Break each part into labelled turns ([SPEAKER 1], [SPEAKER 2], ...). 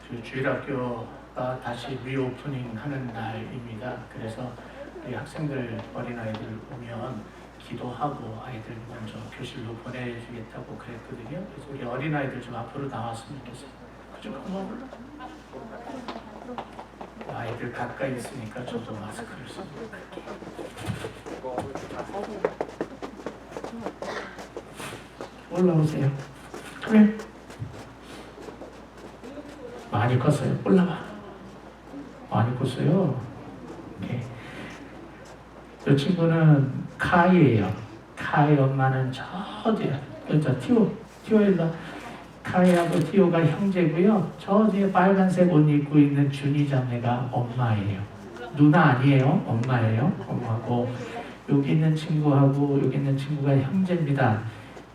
[SPEAKER 1] 그 주일학교가 다시 리오프닝 하는 날입니다. 그래서 우리 학생들, 어린아이들 오면 기도하고 아이들 먼저 교실로 보내주겠다고 그랬거든요. 그래서 우리 어린아이들 좀 앞으로 나왔으면 좋겠어요. 그좀 한번 올라. 아이들 가까이 있으니까 저도 마스크를 쓰고 올라오세요. 그래. 많이 컸어요. 올라와. 많이 컸어요. 오케이. 이 친구는 카이예요. 카이 엄마는 저 뒤에, 티오 일로. 카이하고 티오가 형제고요. 저 뒤에 빨간색 옷 입고 있는 준이 자매가 엄마예요. 누나 아니에요. 엄마예요. 엄마고 여기 있는 친구하고 여기 있는 친구가 형제입니다.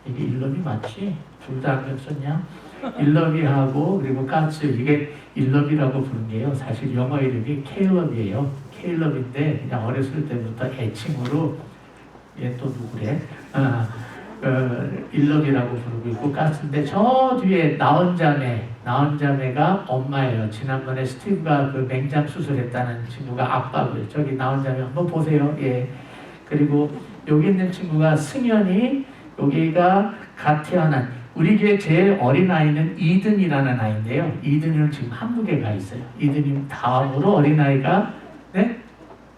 [SPEAKER 1] 이게 일러비 맞지? 둘 다 안경 썼냐? 일러비하고 그리고 까츠, 이게 일러비라고 부른 게요. 사실 영어 이름이 케일럽이에요. 케일럽인데 그냥 어렸을 때부터 애칭으로 얘 또 누구래? 일러비라고 부르고 있고 까츠인데 저 뒤에 나온 자매가 엄마예요. 지난번에 스티브가 그 맹장 수술했다는 친구가 아빠고요. 저기 나온 자매 한번 보세요. 예. 그리고 여기 있는 친구가 승현이, 여기가 갓 태어난, 우리 교회 제일 어린 아이는 이든이라는 아이인데요. 이든이는 지금 한국에 가 있어요. 이든이 다음으로 어린 아이가, 네?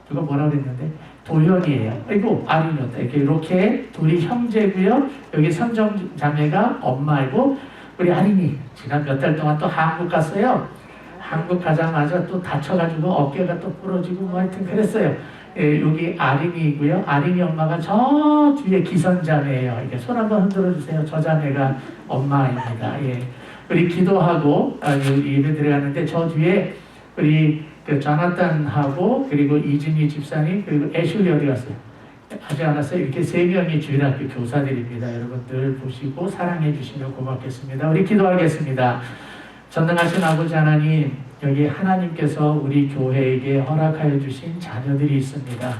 [SPEAKER 1] 누가 뭐라고 그랬는데? 도현이에요. 그리고 아린이었다. 이렇게 둘이 형제고요. 여기 선정 자매가 엄마이고, 우리 아린이 지난 몇 달 동안 또 한국 갔어요. 한국 가자마자 또 다쳐가지고 어깨가 또 부러지고 뭐 하여튼 그랬어요. 예, 여기 아린이고요. 아린이 엄마가 저 뒤에 기선자매예요. 이렇게 손 한번 흔들어 주세요. 저 자매가 엄마입니다. 예. 우리 기도하고 예배 들어가는데 저 뒤에 우리 그 조나탄하고 그리고 이진희 집사님 그리고 애슐리 어디 갔어요? 하지 않았어요? 이렇게 세 명이 주일학교 교사들입니다. 여러분들 보시고 사랑해 주시면 고맙겠습니다. 우리 기도하겠습니다. 전능하신 아버지 하나님, 여기 하나님께서 우리 교회에게 허락하여 주신 자녀들이 있습니다.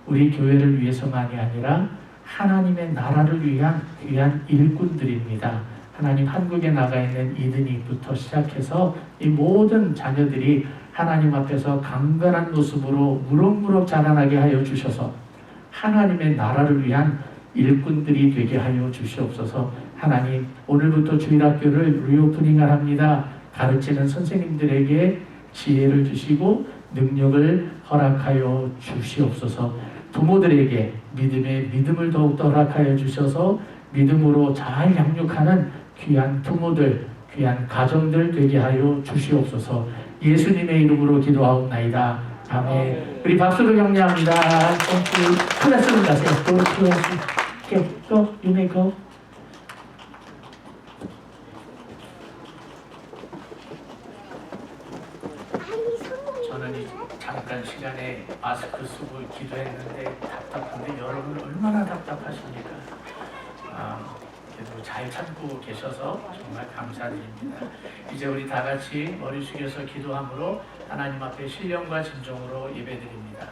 [SPEAKER 1] 우리 교회를 위해서만이 아니라 하나님의 나라를 위한 귀한 일꾼들입니다. 하나님, 한국에 나가 있는 이든이부터 시작해서 이 모든 자녀들이 하나님 앞에서 강건한 모습으로 무럭무럭 자라나게 하여 주셔서 하나님의 나라를 위한 일꾼들이 되게 하여 주시옵소서. 하나님, 오늘부터 주일학교를 리오프닝을 합니다. 가르치는 선생님들에게 지혜를 주시고 능력을 허락하여 주시옵소서. 부모들에게 믿음의 믿음을 더욱더 허락하여 주셔서 믿음으로 잘 양육하는 귀한 부모들, 귀한 가정들 되게 하여 주시옵소서. 예수님의 이름으로 기도하옵나이다. 아멘. 우리 박수로 격려합니다. 클래스로 가세요. Go, you may go. 저는 잠깐 시간에 마스크 쓰고 기도했는데 답답한데 여러분 얼마나 답답하십니까? 그래도 잘 참고 계셔서 정말 감사드립니다. 이제 우리 다 같이 머리 숙여서 기도함으로 하나님 앞에 신령과 진정으로 예배드립니다.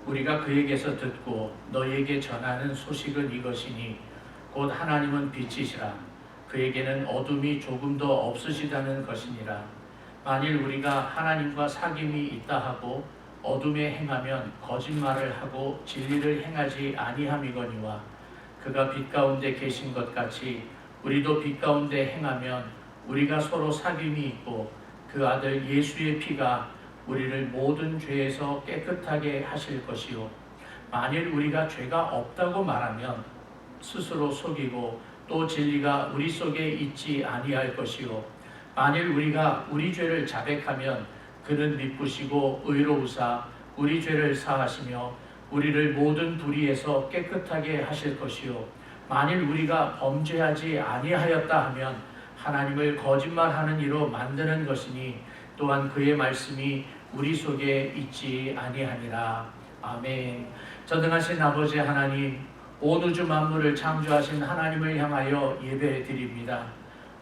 [SPEAKER 1] 우리가 그에게서 듣고 너희에게 전하는 소식은 이것이니 곧 하나님은 빛이시라. 그에게는 어둠이 조금도 없으시다는 것이니라. 만일 우리가 하나님과 사귐이 있다 하고 어둠에 행하면 거짓말을 하고 진리를 행하지 아니함이거니와 그가 빛 가운데 계신 것 같이 우리도 빛 가운데 행하면 우리가 서로 사귐이 있고 그 아들 예수의 피가 우리를 모든 죄에서 깨끗하게 하실 것이요 만일 우리가 죄가 없다고 말하면 스스로 속이고 또 진리가 우리 속에 있지 아니할 것이요 만일 우리가 우리 죄를 자백하면 그는 미쁘시고 의로우사 우리 죄를 사하시며 우리를 모든 불의에서 깨끗하게 하실 것이요 만일 우리가 범죄하지 아니하였다 하면 하나님을 거짓말하는 이로 만드는 것이니 또한 그의 말씀이 우리 속에 있지 아니하니라. 아멘. 전능하신 아버지 하나님, 온 우주 만물을 창조하신 하나님을 향하여 예배드립니다.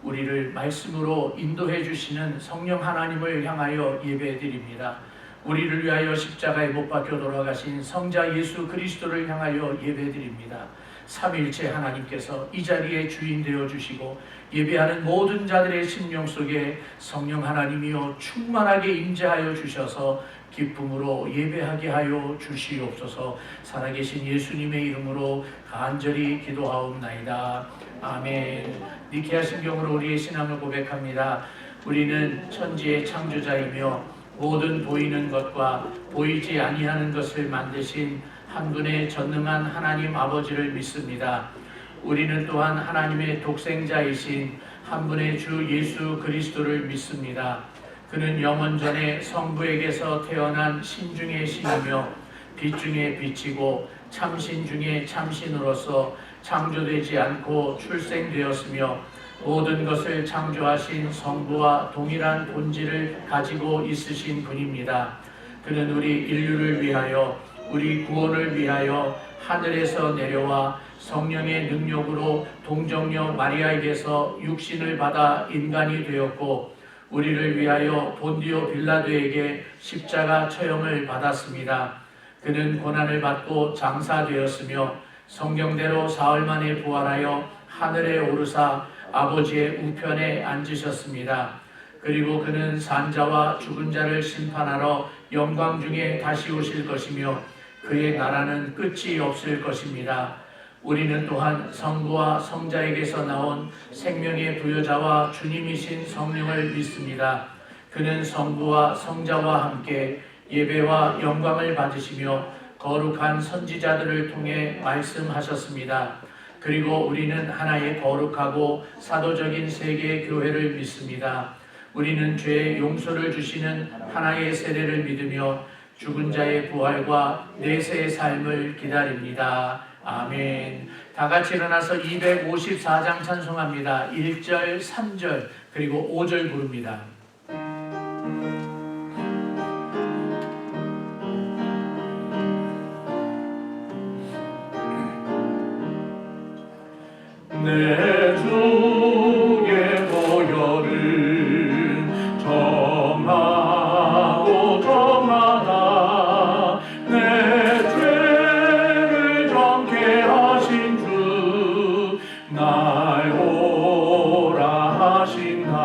[SPEAKER 1] 우리를 말씀으로 인도해 주시는 성령 하나님을 향하여 예배드립니다. 우리를 위하여 십자가에 못 박혀 돌아가신 성자 예수 그리스도를 향하여 예배드립니다. 삼위일체 하나님께서 이 자리에 주인 되어 주시고 예배하는 모든 자들의 심령 속에 성령 하나님이여 충만하게 임재하여 주셔서 기쁨으로 예배하게 하여 주시옵소서. 살아계신 예수님의 이름으로 간절히 기도하옵나이다. 아멘. 니케아 신경으로 우리의 신앙을 고백합니다. 우리는 천지의 창조자이며 모든 보이는 것과 보이지 아니하는 것을 만드신 한 분의 전능한 하나님 아버지를 믿습니다. 우리는 또한 하나님의 독생자이신 한 분의 주 예수 그리스도를 믿습니다. 그는 영원 전에 성부에게서 태어난 신 중의 신이며 빛 중에 빛이고 참신 중에 참신으로서 창조되지 않고 출생되었으며 모든 것을 창조하신 성부와 동일한 본질을 가지고 있으신 분입니다. 그는 우리 인류를 위하여 우리 구원을 위하여 하늘에서 내려와 성령의 능력으로 동정녀 마리아에게서 육신을 받아 인간이 되었고 우리를 위하여 본디오 빌라도에게 십자가 처형을 받았습니다. 그는 고난을 받고 장사되었으며 성경대로 사흘 만에 부활하여 하늘에 오르사 아버지의 우편에 앉으셨습니다. 그리고 그는 산자와 죽은 자를 심판하러 영광 중에 다시 오실 것이며 그의 나라는 끝이 없을 것입니다. 우리는 또한 성부와 성자에게서 나온 생명의 부여자와 주님이신 성령을 믿습니다. 그는 성부와 성자와 함께 예배와 영광을 받으시며 거룩한 선지자들을 통해 말씀하셨습니다. 그리고 우리는 하나의 거룩하고 사도적인 세계 교회를 믿습니다. 우리는 죄의 용서를 주시는 하나의 세례를 믿으며 죽은 자의 부활과 내세의 삶을 기다립니다. 아멘. 다 같이 일어나서 254장 찬송합니다. 1절, 3절, 그리고 5절 부릅니다.
[SPEAKER 2] 내 주의 보혈은 정하고 정하다. 내 죄를 정케 하신 주 날 오라 하신다.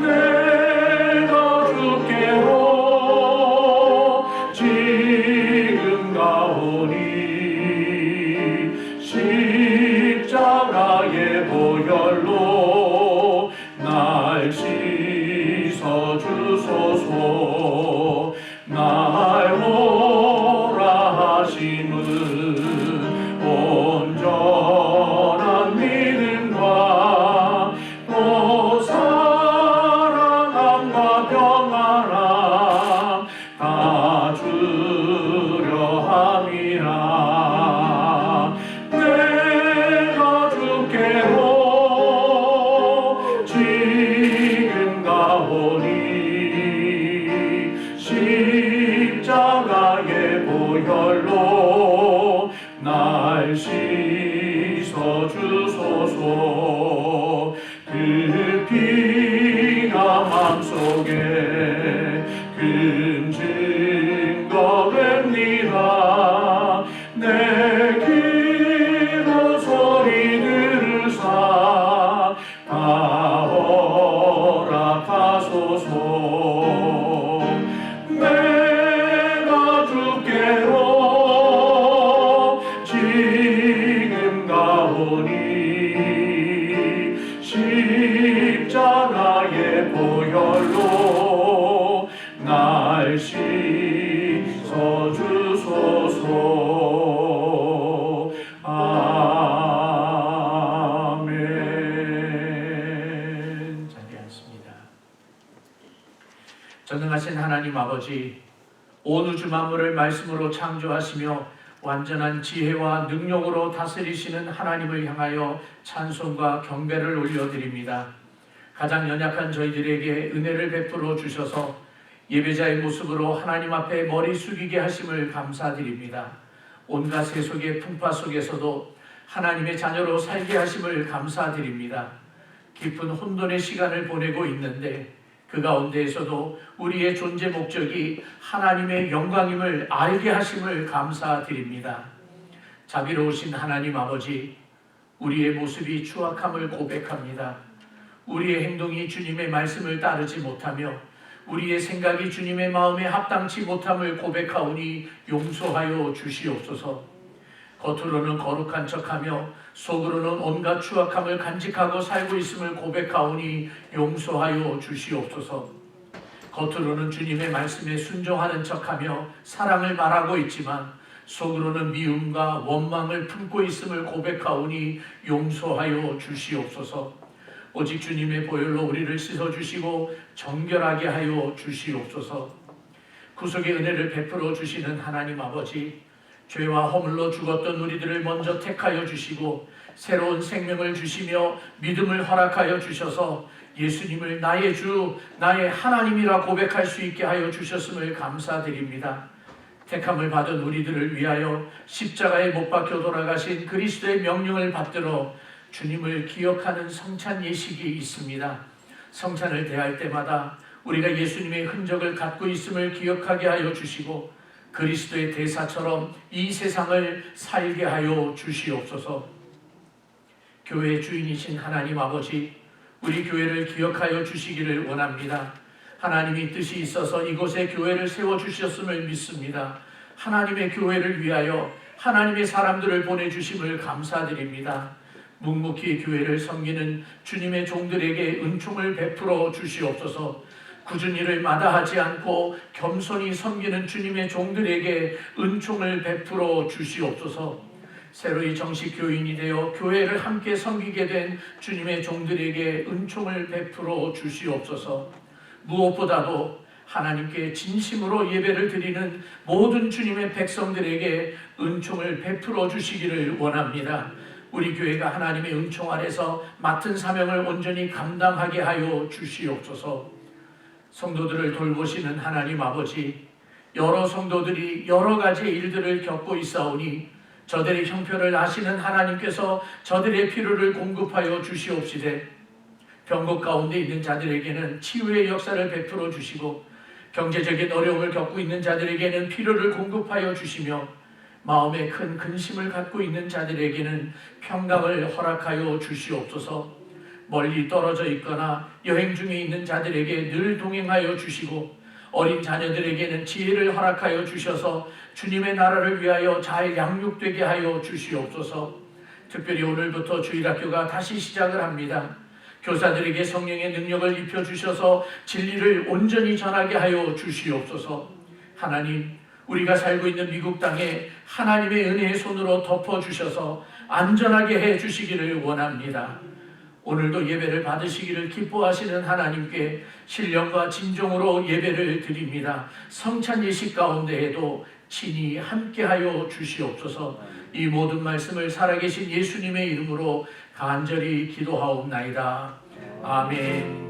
[SPEAKER 2] 내가 주께로 지금 가오니 십자가의 보혈로 날 씻어주소서. 날 오라 하심은 온전한 믿음과 또 사랑함과 평안함 다 주려 함이라. 내가 주께로 지금 가오니 십자가의 보혈로 날 씻어주소서. 그 피가 맘속에 큰 증거 됩니다. 내 기도 소리 들으사 다 허락하소서. 내가 주께로 지금 가오니 십자가의 보혈로 날 씻어주소서. 아멘.
[SPEAKER 1] 자리하겠습니다. 전능하신 하나님 아버지, 온 우주 만물을 말씀으로 창조하시며 완전한 지혜와 능력으로 다스리시는 하나님을 향하여 찬송과 경배를 올려드립니다. 가장 연약한 저희들에게 은혜를 베풀어 주셔서 예배자의 모습으로 하나님 앞에 머리 숙이게 하심을 감사드립니다. 온갖 세속의 풍파 속에서도 하나님의 자녀로 살게 하심을 감사드립니다. 깊은 혼돈의 시간을 보내고 있는데 그 가운데에서도 우리의 존재 목적이 하나님의 영광임을 알게 하심을 감사드립니다. 자비로우신 하나님 아버지, 우리의 모습이 추악함을 고백합니다. 우리의 행동이 주님의 말씀을 따르지 못하며 우리의 생각이 주님의 마음에 합당치 못함을 고백하오니 용서하여 주시옵소서. 겉으로는 거룩한 척하며 속으로는 온갖 추악함을 간직하고 살고 있음을 고백하오니 용서하여 주시옵소서. 겉으로는 주님의 말씀에 순종하는 척하며 사랑을 말하고 있지만 속으로는 미움과 원망을 품고 있음을 고백하오니 용서하여 주시옵소서. 오직 주님의 보혈로 우리를 씻어주시고 정결하게 하여 주시옵소서. 구속의 은혜를 베풀어 주시는 하나님 아버지, 죄와 허물로 죽었던 우리들을 먼저 택하여 주시고 새로운 생명을 주시며 믿음을 허락하여 주셔서 예수님을 나의 주, 나의 하나님이라 고백할 수 있게 하여 주셨음을 감사드립니다. 택함을 받은 우리들을 위하여 십자가에 못 박혀 돌아가신 그리스도의 명령을 받들어 주님을 기억하는 성찬 예식이 있습니다. 성찬을 대할 때마다 우리가 예수님의 흔적을 갖고 있음을 기억하게 하여 주시고 그리스도의 대사처럼 이 세상을 살게 하여 주시옵소서. 교회의 주인이신 하나님 아버지, 우리 교회를 기억하여 주시기를 원합니다. 하나님이 뜻이 있어서 이곳에 교회를 세워주셨음을 믿습니다. 하나님의 교회를 위하여 하나님의 사람들을 보내주심을 감사드립니다. 묵묵히 교회를 섬기는 주님의 종들에게 은총을 베풀어 주시옵소서. 굳은 일을 마다하지 않고 겸손히 섬기는 주님의 종들에게 은총을 베풀어 주시옵소서. 새로이 정식 교인이 되어 교회를 함께 섬기게 된 주님의 종들에게 은총을 베풀어 주시옵소서. 무엇보다도 하나님께 진심으로 예배를 드리는 모든 주님의 백성들에게 은총을 베풀어 주시기를 원합니다. 우리 교회가 하나님의 은총 아래서 맡은 사명을 온전히 감당하게 하여 주시옵소서. 성도들을 돌보시는 하나님 아버지, 여러 성도들이 여러 가지의 일들을 겪고 있사오니 저들의 형편을 아시는 하나님께서 저들의 필요를 공급하여 주시옵시되 병곡 가운데 있는 자들에게는 치유의 역사를 베풀어 주시고 경제적인 어려움을 겪고 있는 자들에게는 필요를 공급하여 주시며 마음에 큰 근심을 갖고 있는 자들에게는 평강을 허락하여 주시옵소서. 멀리 떨어져 있거나 여행 중에 있는 자들에게 늘 동행하여 주시고 어린 자녀들에게는 지혜를 허락하여 주셔서 주님의 나라를 위하여 잘 양육되게 하여 주시옵소서. 특별히 오늘부터 주일학교가 다시 시작을 합니다. 교사들에게 성령의 능력을 입혀주셔서 진리를 온전히 전하게 하여 주시옵소서. 하나님, 우리가 살고 있는 미국 땅에 하나님의 은혜의 손으로 덮어주셔서 안전하게 해주시기를 원합니다. 오늘도 예배를 받으시기를 기뻐하시는 하나님께 신령과 진정으로 예배를 드립니다. 성찬 예식 가운데에도 친히 함께하여 주시옵소서. 이 모든 말씀을 살아계신 예수님의 이름으로 간절히 기도하옵나이다. 아멘.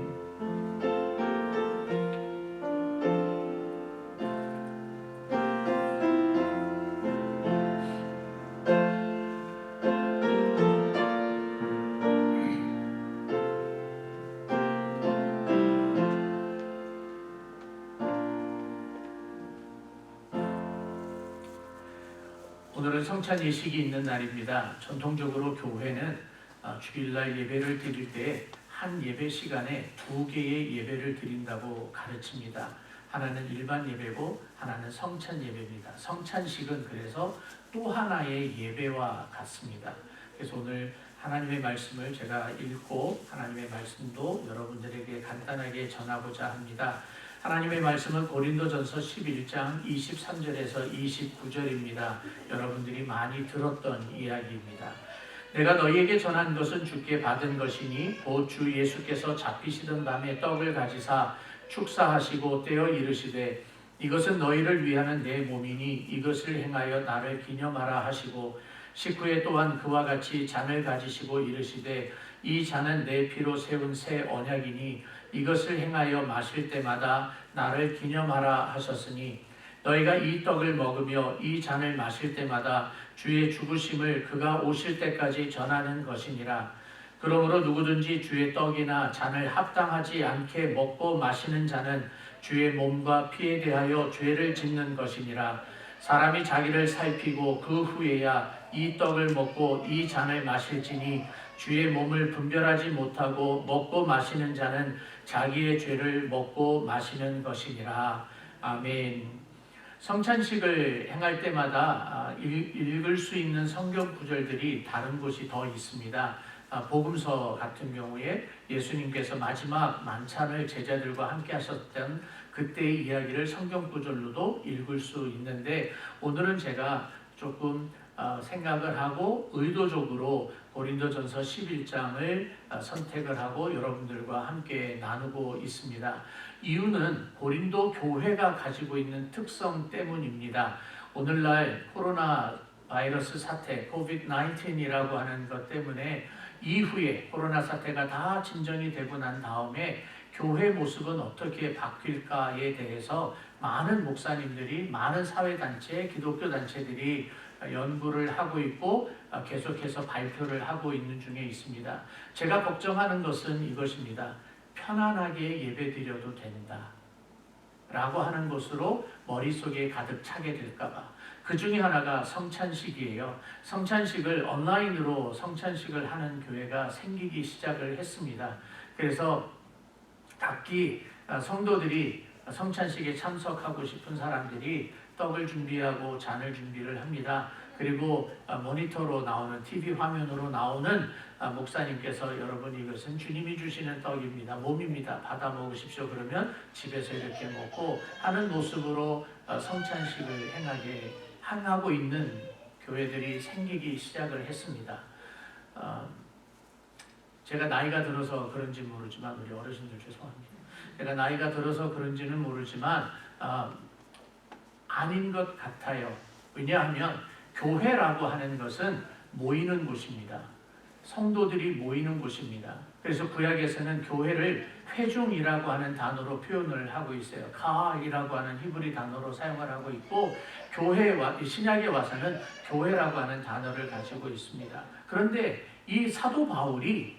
[SPEAKER 1] 오늘은 성찬 예식이 있는 날입니다. 전통적으로 교회는 주일날 예배를 드릴 때 한 예배 시간에 2개의 예배를 드린다고 가르칩니다. 하나는 일반 예배고 하나는 성찬 예배입니다. 성찬식은 그래서 또 하나의 예배와 같습니다. 그래서 오늘 하나님의 말씀을 제가 읽고 하나님의 말씀도 여러분들에게 간단하게 전하고자 합니다. 하나님의 말씀은 고린도전서 11장 23절에서 29절입니다. 여러분들이 많이 들었던 이야기입니다. 내가 너희에게 전한 것은 주께 받은 것이니 곧 주 예수께서 잡히시던 밤에 떡을 가지사 축사하시고 떼어 이르시되 이것은 너희를 위하는 내 몸이니 이것을 행하여 나를 기념하라 하시고 식후에 또한 그와 같이 잔을 가지시고 이르시되 이 잔은 내 피로 세운 새 언약이니 이것을 행하여 마실 때마다 나를 기념하라 하셨으니 너희가 이 떡을 먹으며 이 잔을 마실 때마다 주의 죽으심을 그가 오실 때까지 전하는 것이니라. 그러므로 누구든지 주의 떡이나 잔을 합당하지 않게 먹고 마시는 자는 주의 몸과 피에 대하여 죄를 짓는 것이니라. 사람이 자기를 살피고 그 후에야 이 떡을 먹고 이 잔을 마실지니 주의 몸을 분별하지 못하고 먹고 마시는 자는 자기의 죄를 먹고 마시는 것이니라. 아멘. 성찬식을 행할 때마다 읽을 수 있는 성경 구절들이 다른 곳이 더 있습니다. 복음서 같은 경우에 예수님께서 마지막 만찬을 제자들과 함께 하셨던 그때의 이야기를 성경 구절로도 읽을 수 있는데, 오늘은 제가 조금 생각을 하고 의도적으로 고린도전서 11장을 선택을 하고 여러분들과 함께 나누고 있습니다. 이유는 고린도 교회가 가지고 있는 특성 때문입니다. 오늘날 코로나 바이러스 사태, COVID-19이라고 하는 것 때문에 이후에 코로나 사태가 다 진정이 되고 난 다음에 교회 모습은 어떻게 바뀔까에 대해서 많은 목사님들이, 많은 사회단체, 기독교 단체들이 연구를 하고 있고 계속해서 발표를 하고 있는 중에 있습니다. 제가 걱정하는 것은 이것입니다. 편안하게 예배드려도 된다 라고 하는 것으로 머릿속에 가득 차게 될까봐. 그 중에 하나가 성찬식이에요. 성찬식을 온라인으로 성찬식을 하는 교회가 생기기 시작을 했습니다. 그래서 각기 성도들이 성찬식에 참석하고 싶은 사람들이 떡을 준비하고 잔을 준비를 합니다. 그리고 모니터로 나오는, TV 화면으로 나오는 목사님께서 여러분 이것은 주님이 주시는 떡입니다. 몸입니다. 받아 먹으십시오. 그러면 집에서 이렇게 먹고 하는 모습으로 성찬식을 행하고 있는 교회들이 생기기 시작을 했습니다. 제가 나이가 들어서 그런지 모르지만, 우리 어르신들 죄송합니다. 제가 나이가 들어서 그런지는 모르지만 아닌 것 같아요. 왜냐하면 교회라고 하는 것은 모이는 곳입니다. 성도들이 모이는 곳입니다. 그래서 구약에서는 교회를 회중이라고 하는 단어로 표현을 하고 있어요. 카이라고 하는 히브리 단어로 사용을 하고 있고, 신약에 와서는 교회라고 하는 단어를 가지고 있습니다. 그런데 이 사도 바울이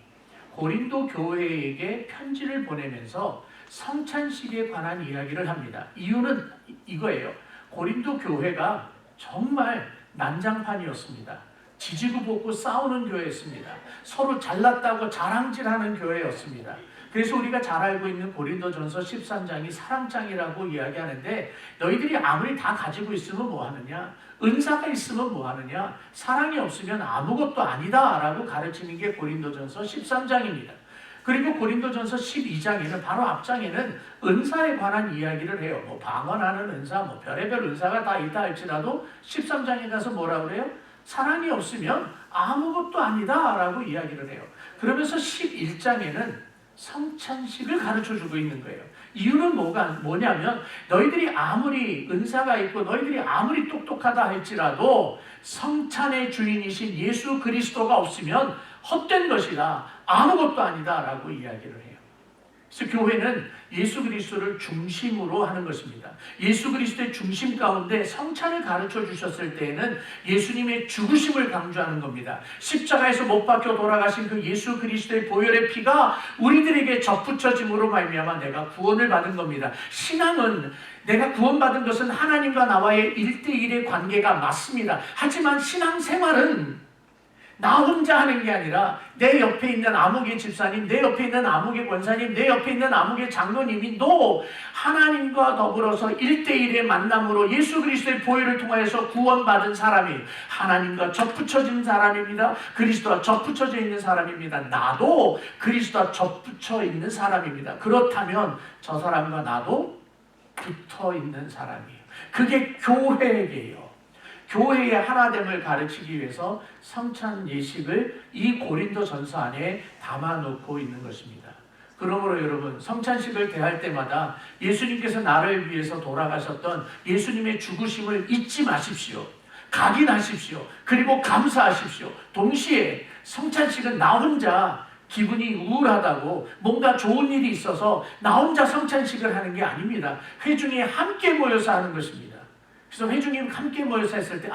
[SPEAKER 1] 고린도 교회에게 편지를 보내면서 성찬식에 관한 이야기를 합니다. 이유는 이거예요. 고린도 교회가 정말 난장판이었습니다. 지지고 볶고 싸우는 교회였습니다. 서로 잘났다고 자랑질하는 교회였습니다. 그래서 우리가 잘 알고 있는 고린도전서 13장이 사랑장이라고 이야기하는데, 너희들이 아무리 다 가지고 있으면 뭐하느냐? 은사가 있으면 뭐하느냐? 사랑이 없으면 아무것도 아니다 라고 가르치는 게 고린도전서 13장입니다. 그리고 고린도전서 12장에는, 바로 앞장에는 은사에 관한 이야기를 해요. 뭐 방언하는 은사, 뭐 별의별 은사가 다 있다 할지라도 13장에 가서 뭐라 그래요? 사랑이 없으면 아무것도 아니다 라고 이야기를 해요. 그러면서 11장에는 성찬식을 가르쳐주고 있는 거예요. 이유는 뭐냐면, 너희들이 아무리 은사가 있고 너희들이 아무리 똑똑하다 할지라도 성찬의 주인이신 예수 그리스도가 없으면 헛된 것이다, 아무것도 아니다 라고 이야기를 해요. 그래서 교회는 예수 그리스도를 중심으로 하는 것입니다. 예수 그리스도의 중심 가운데 성찬을 가르쳐 주셨을 때에는 예수님의 죽으심을 강조하는 겁니다. 십자가에서 못 박혀 돌아가신 그 예수 그리스도의 보혈의 피가 우리들에게 접붙여짐으로 말미암아 내가 구원을 받은 겁니다. 신앙은, 내가 구원받은 것은 하나님과 나와의 1대1의 관계가 맞습니다. 하지만 신앙생활은 나 혼자 하는 게 아니라 내 옆에 있는 아무개 집사님, 내 옆에 있는 아무개 권사님, 내 옆에 있는 아무개 장로님이 너 하나님과 더불어서 1대1의 만남으로 예수 그리스도의 보혈을 통하여서 구원받은 사람이, 하나님과 접붙여진 사람입니다. 그리스도와 접붙여져 있는 사람입니다. 나도 그리스도와 접붙여 있는 사람입니다. 그렇다면 저 사람과 나도 붙어 있는 사람이에요. 그게 교회예요. 교회의 하나됨을 가르치기 위해서 성찬 예식을 이 고린도 전서 안에 담아놓고 있는 것입니다. 그러므로 여러분, 성찬식을 대할 때마다 예수님께서 나를 위해서 돌아가셨던 예수님의 죽으심을 잊지 마십시오. 각인하십시오. 그리고 감사하십시오. 동시에 성찬식은 나 혼자 기분이 우울하다고 뭔가 좋은 일이 있어서 나 혼자 성찬식을 하는 게 아닙니다. 회중이 함께 모여서 하는 것입니다. 그래서 회중이 함께 모여서 했을 때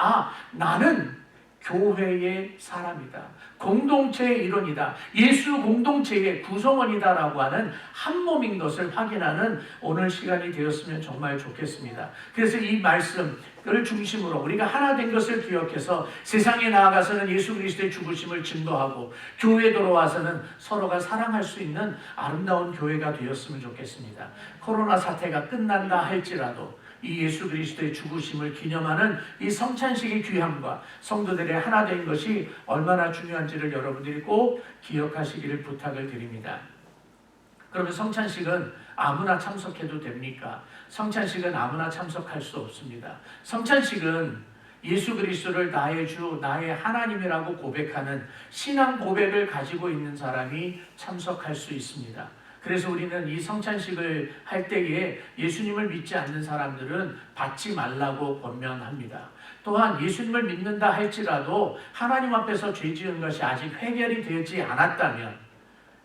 [SPEAKER 1] 나는 교회의 사람이다. 공동체의 일원이다. 예수 공동체의 구성원이다라고 하는 한 몸인 것을 확인하는 오늘 시간이 되었으면 정말 좋겠습니다. 그래서 이 말씀을 중심으로 우리가 하나 된 것을 기억해서 세상에 나아가서는 예수 그리스도의 죽으심을 증거하고 교회에 돌아와서는 서로가 사랑할 수 있는 아름다운 교회가 되었으면 좋겠습니다. 코로나 사태가 끝난다 할지라도 이 예수 그리스도의 죽으심을 기념하는 이 성찬식의 귀함과 성도들의 하나 된 것이 얼마나 중요한지를 여러분들이 꼭 기억하시기를 부탁을 드립니다. 그러면 성찬식은 아무나 참석해도 됩니까? 성찬식은 아무나 참석할 수 없습니다. 성찬식은 예수 그리스도를 나의 주, 나의 하나님이라고 고백하는 신앙 고백을 가지고 있는 사람이 참석할 수 있습니다. 그래서 우리는 이 성찬식을 할 때에 예수님을 믿지 않는 사람들은 받지 말라고 권면합니다. 또한 예수님을 믿는다 할지라도 하나님 앞에서 죄 지은 것이 아직 해결이 되지 않았다면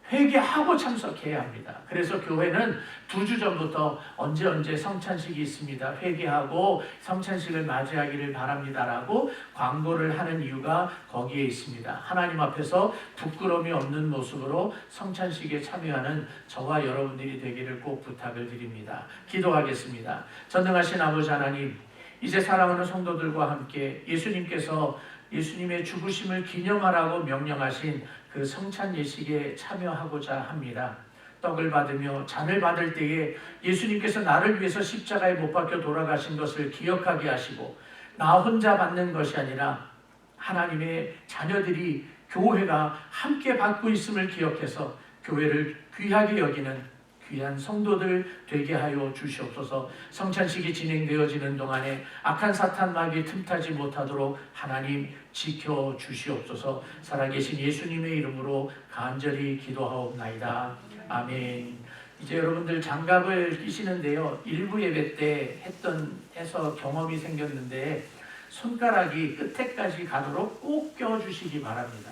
[SPEAKER 1] 회개하고 참석해야 합니다. 그래서 교회는 2주 전부터 언제 성찬식이 있습니다. 회개하고 성찬식을 맞이하기를 바랍니다라고 광고를 하는 이유가 거기에 있습니다. 하나님 앞에서 부끄러움이 없는 모습으로 성찬식에 참여하는 저와 여러분들이 되기를 꼭 부탁을 드립니다. 기도하겠습니다. 전능하신 아버지 하나님, 이제 사랑하는 성도들과 함께 예수님께서 예수님의 죽으심을 기념하라고 명령하신 그 성찬 예식에 참여하고자 합니다. 떡을 받으며 잔을 받을 때에 예수님께서 나를 위해서 십자가에 못 박혀 돌아가신 것을 기억하게 하시고 나 혼자 받는 것이 아니라 하나님의 자녀들이 교회가 함께 받고 있음을 기억해서 교회를 귀하게 여기는 귀한 성도들 되게 하여 주시옵소서. 성찬식이 진행되어지는 동안에 악한 사탄 마귀 틈타지 못하도록 하나님 지켜 주시옵소서. 살아계신 예수님의 이름으로 간절히 기도하옵나이다. 아멘. 이제 여러분들 장갑을 끼시는데요. 일부 예배 때 해서 경험이 생겼는데 손가락이 끝에까지 가도록 꼭 껴주시기 바랍니다.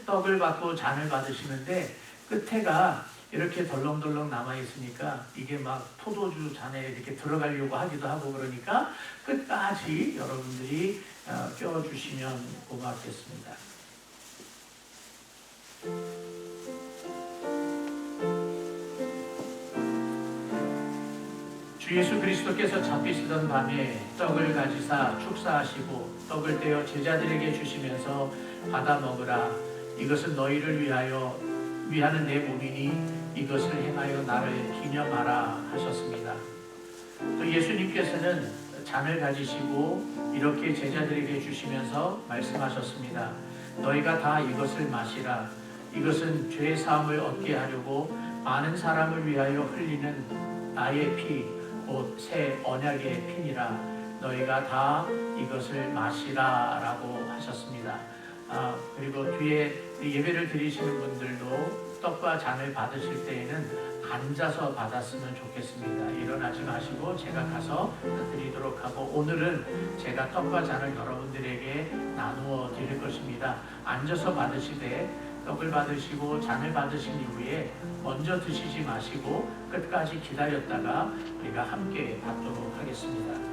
[SPEAKER 1] 떡을 받고 잔을 받으시는데 끝에가 이렇게 덜렁덜렁 남아있으니까 이게 막 포도주 잔에 이렇게 들어가려고 하기도 하고 그러니까 끝까지 여러분들이 껴주시면 고맙겠습니다. 주 예수 그리스도께서 잡히시던 밤에 떡을 가지사 축사하시고 떡을 떼어 제자들에게 주시면서 받아 먹으라. 이것은 너희를 위하는 내 몸이니 이것을 행하여 나를 기념하라 하셨습니다. 또 예수님께서는 잔을 가지시고 이렇게 제자들에게 주시면서 말씀하셨습니다. 너희가 다 이것을 마시라. 이것은 죄 사함을 얻게 하려고 많은 사람을 위하여 흘리는 나의 피, 곧 새 언약의 피니라. 너희가 다 이것을 마시라 라고 하셨습니다. 그리고 뒤에 예배를 드리시는 분들도 떡과 잔을 받으실 때에는 앉아서 받았으면 좋겠습니다. 일어나지 마시고 제가 가서 드리도록 하고, 오늘은 제가 떡과 잔을 여러분들에게 나누어 드릴 것입니다. 앉아서 받으시되 떡을 받으시고 잔을 받으신 이후에 먼저 드시지 마시고 끝까지 기다렸다가 우리가 함께 받도록 하겠습니다.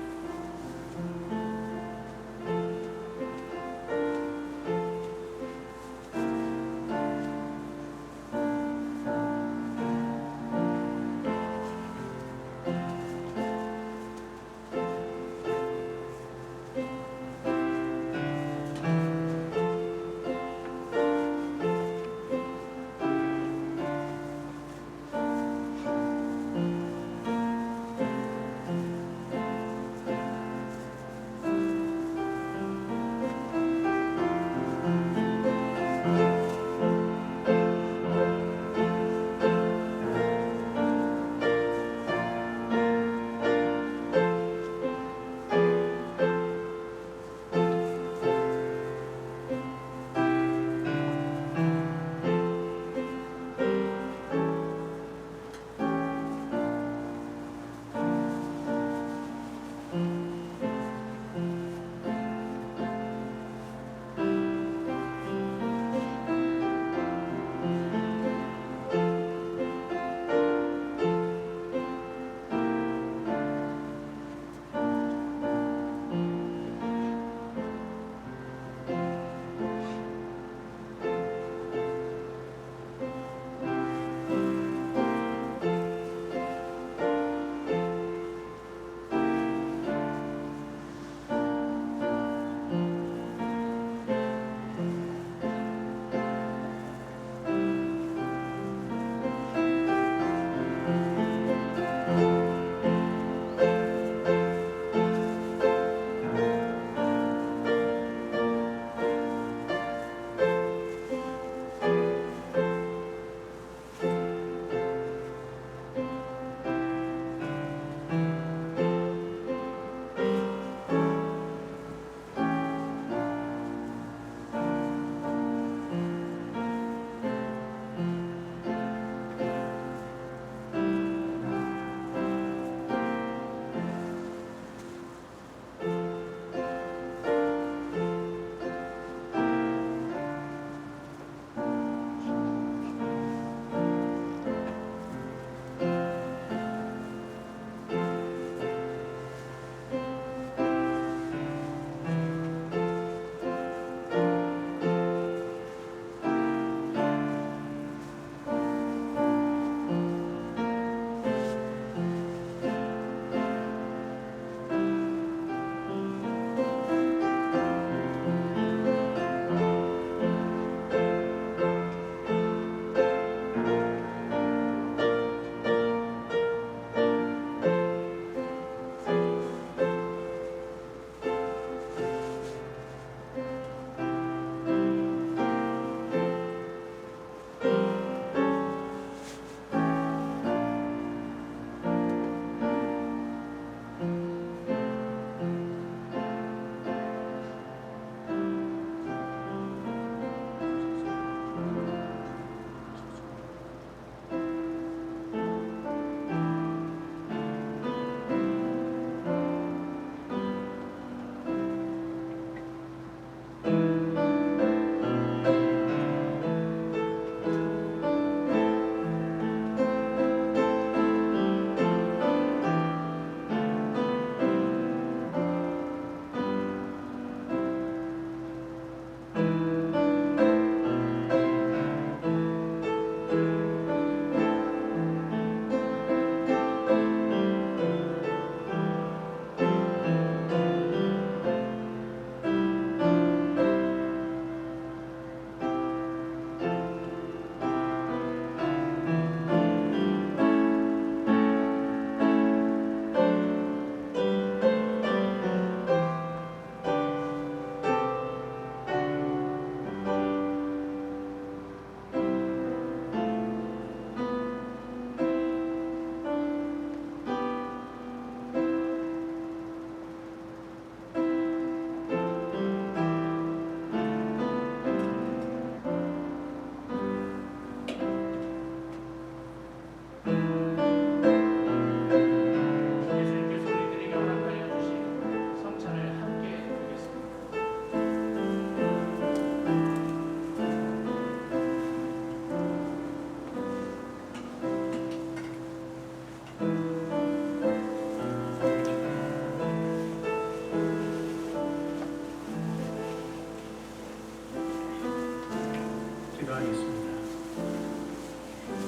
[SPEAKER 1] 기도하겠습니다.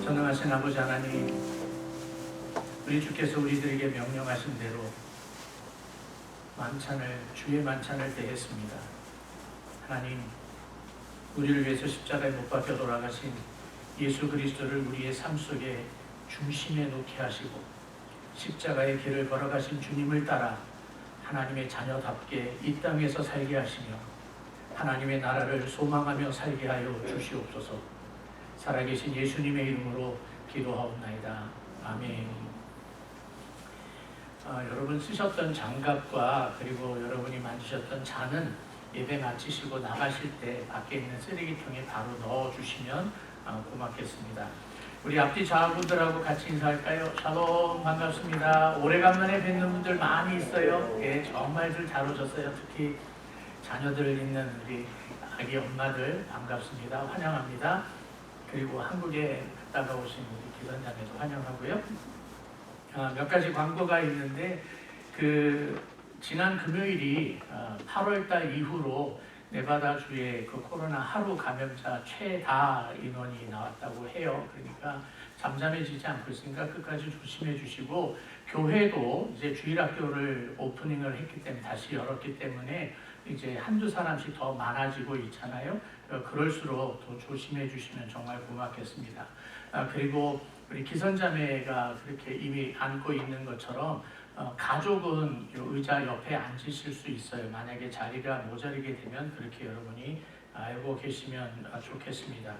[SPEAKER 1] 전능하신 아버지 하나님, 우리 주께서 우리들에게 명령하신 대로 주의 만찬을 대했습니다. 하나님, 우리를 위해서 십자가에 못 박혀 돌아가신 예수 그리스도를 우리의 삶 속에 중심에 놓게 하시고 십자가의 길을 걸어가신 주님을 따라 하나님의 자녀답게 이 땅에서 살게 하시며 하나님의 나라를 소망하며 살게 하여 주시옵소서. 살아계신 예수님의 이름으로 기도하옵나이다. 아멘. 여러분 쓰셨던 장갑과 그리고 여러분이 만지셨던 잔은 예배 마치시고 나가실 때 밖에 있는 쓰레기통에 바로 넣어주시면 고맙겠습니다. 우리 앞뒤 좌우분들하고 같이 인사할까요? 샬롬, 반갑습니다. 오래간만에 뵙는 분들 많이 있어요. 예, 정말들 잘 오셨어요. 특히 자녀들 있는 우리 아기 엄마들 반갑습니다. 환영합니다. 그리고 한국에 갔다가 오신 우리 기선자매도 환영하고요. 몇 가지 광고가 있는데 지난 금요일이 8월달 이후로 네바다주에 그 코로나 하루 감염자 최다 인원이 나왔다고 해요. 그러니까 잠잠해지지 않고 있으니까 끝까지 조심해 주시고, 교회도 이제 주일학교를 오프닝을 했기 때문에 다시 열었기 때문에 이제 한두 사람씩 더 많아지고 있잖아요. 그럴수록 더 조심해 주시면 정말 고맙겠습니다. 그리고 우리 기선자매가 그렇게 이미 앉고 있는 것처럼 가족은 의자 옆에 앉으실 수 있어요. 만약에 자리가 모자리게 되면 그렇게 여러분이 알고 계시면 좋겠습니다.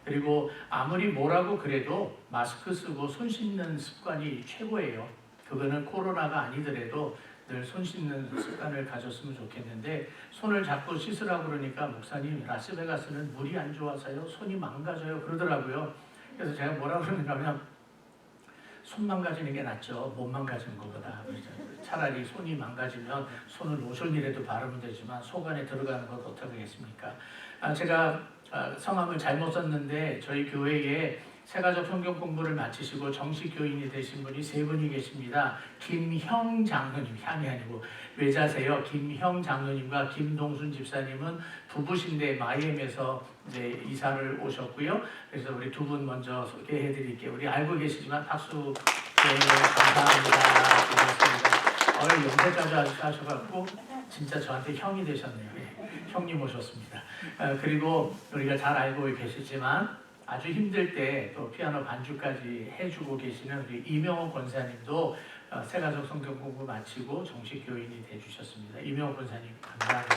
[SPEAKER 1] 그리고 아무리 뭐라고 그래도 마스크 쓰고 손 씻는 습관이 최고예요. 그거는 코로나가 아니더라도 늘 손 씻는 습관을 가졌으면 좋겠는데, 손을 자꾸 씻으라고 그러니까 목사님, 라스베가스는 물이 안 좋아서요, 손이 망가져요 그러더라고요. 그래서 제가 뭐라고 그러는가 하면, 손 망가지는 게 낫죠, 몸 망가지는 것보다. 차라리 손이 망가지면 손을 로션이라도 바르면 되지만 속 안에 들어가는 것 어떡하겠습니까? 제가 성함을 잘못 썼는데 저희 교회에 새가족 성경 공부를 마치시고 정식 교인이 되신 분이 3분이 계십니다. 김형 장로님, 향이 아니고 외자세요. 김형 장로님과 김동순 집사님은 부부신데 마이애미에서 이제 이사를 오셨고요. 그래서 우리 두 분 먼저 소개해 드릴게요. 우리 알고 계시지만 박수. 네, 감사합니다. 고맙습니다. 연세까지 하셔갖고 진짜 저한테 형이 되셨네요. 네, 형님 오셨습니다. 그리고 우리가 잘 알고 계시지만 아주 힘들 때 또 피아노 반주까지 해주고 계시는 우리 이명호 권사님도 새가족 성경 공부 마치고 정식 교인이 되주셨습니다. 이명호 권사님 감사합니다.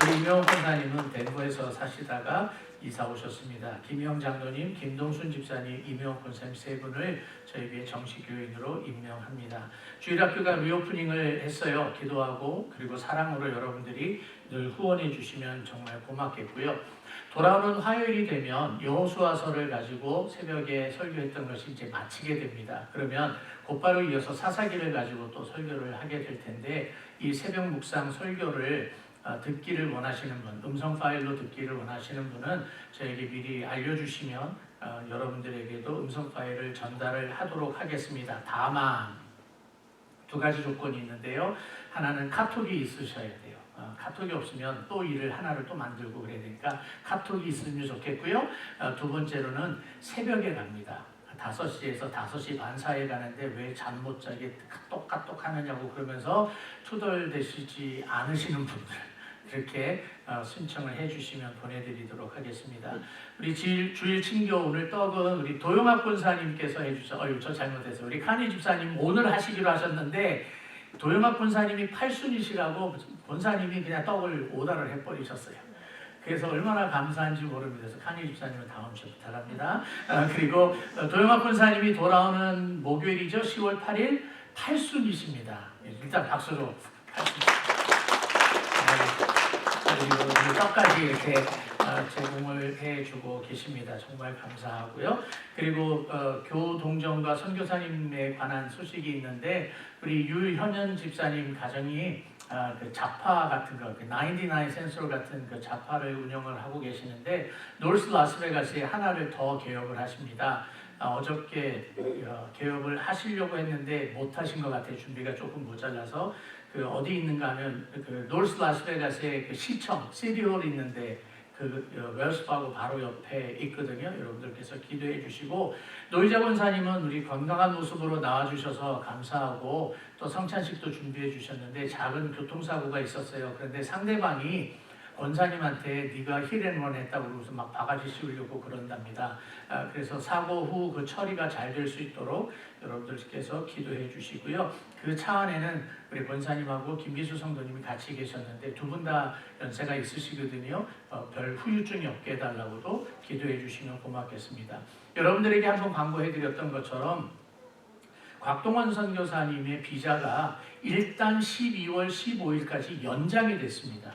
[SPEAKER 1] 우리 이명호 권사님은 덴버에서 사시다가 이사 오셨습니다. 김영 장로님, 김동순 집사님, 이명호 권사님 3분을 저희에게 정식 교인으로 임명합니다. 주일학교가 리오프닝을 했어요. 기도하고 그리고 사랑으로 여러분들이 늘 후원해 주시면 정말 고맙겠고요. 돌아오는 화요일이 되면 여호수아서를 가지고 새벽에 설교했던 것이 이제 마치게 됩니다. 그러면 곧바로 이어서 사사기를 가지고 또 설교를 하게 될 텐데, 이 새벽 묵상 설교를 듣기를 원하시는 분, 음성 파일로 듣기를 원하시는 분은 저에게 미리 알려주시면 여러분들에게도 음성 파일을 전달을 하도록 하겠습니다. 다만 2가지 조건이 있는데요. 하나는 카톡이 있으셔야 돼요. 카톡이 없으면 또 일을 하나를 또 만들고 그래야 되니까 카톡이 있으면 좋겠고요. 2번째로는 새벽에 갑니다. 5시에서 5시 반 사이에 가는데 왜 잠 못 자게 카톡 하느냐고 그러면서 투덜대시지 않으시는 분들, 이렇게 신청을 해주시면 보내드리도록 하겠습니다. 우리 주일 친교 오늘 떡은 우리 도영학 권사님께서 해주셔서, 저 잘못했어요. 우리 카니 집사님 오늘 하시기로 하셨는데 도영학 권사님이 8순이시라고 권사님이 그냥 떡을 오다를 해버리셨어요. 그래서 얼마나 감사한지 모릅니다. 그래서 카니 집사님은 다음 주에 부탁합니다. 그리고 도영학 권사님이 돌아오는 목요일이죠. 10월 8일 8순이십니다. 일단 박수로 8순. 그리고 떡까지 이렇게 제공을 해주고 계십니다. 정말 감사하고요. 그리고 교동정과 선교사님에 관한 소식이 있는데, 우리 유현연 집사님 가정이 그 자파 같은 거, 99 센트럴 같은 그 자파를 운영을 하고 계시는데, 노스 라스베가스에 하나를 더 개업을 하십니다. 어저께 개업을 하시려고 했는데 못 하신 것 같아요. 준비가 조금 모자라서. 어디 있는가 하면 그 노스 라스베가스의 그 시청, 시티홀 있는데 그 웰스파고 바로 옆에 있거든요. 여러분들께서 기도해 주시고, 노이자 권사님은 우리 건강한 모습으로 나와주셔서 감사하고, 또 성찬식도 준비해 주셨는데 작은 교통사고가 있었어요. 그런데 상대방이 권사님한테 네가 힐앤런 했다고 그러면서 막 바가지 씌우려고 그런답니다. 그래서 사고 후 그 처리가 잘 될 수 있도록 여러분들께서 기도해 주시고요. 그 차 안에는 우리 권사님하고 김기수 성도님이 같이 계셨는데 두 분 다 연세가 있으시거든요. 별 후유증이 없게 해달라고도 기도해 주시면 고맙겠습니다. 여러분들에게 한번 광고해 드렸던 것처럼 곽동원 선교사님의 비자가 일단 12월 15일까지 연장이 됐습니다.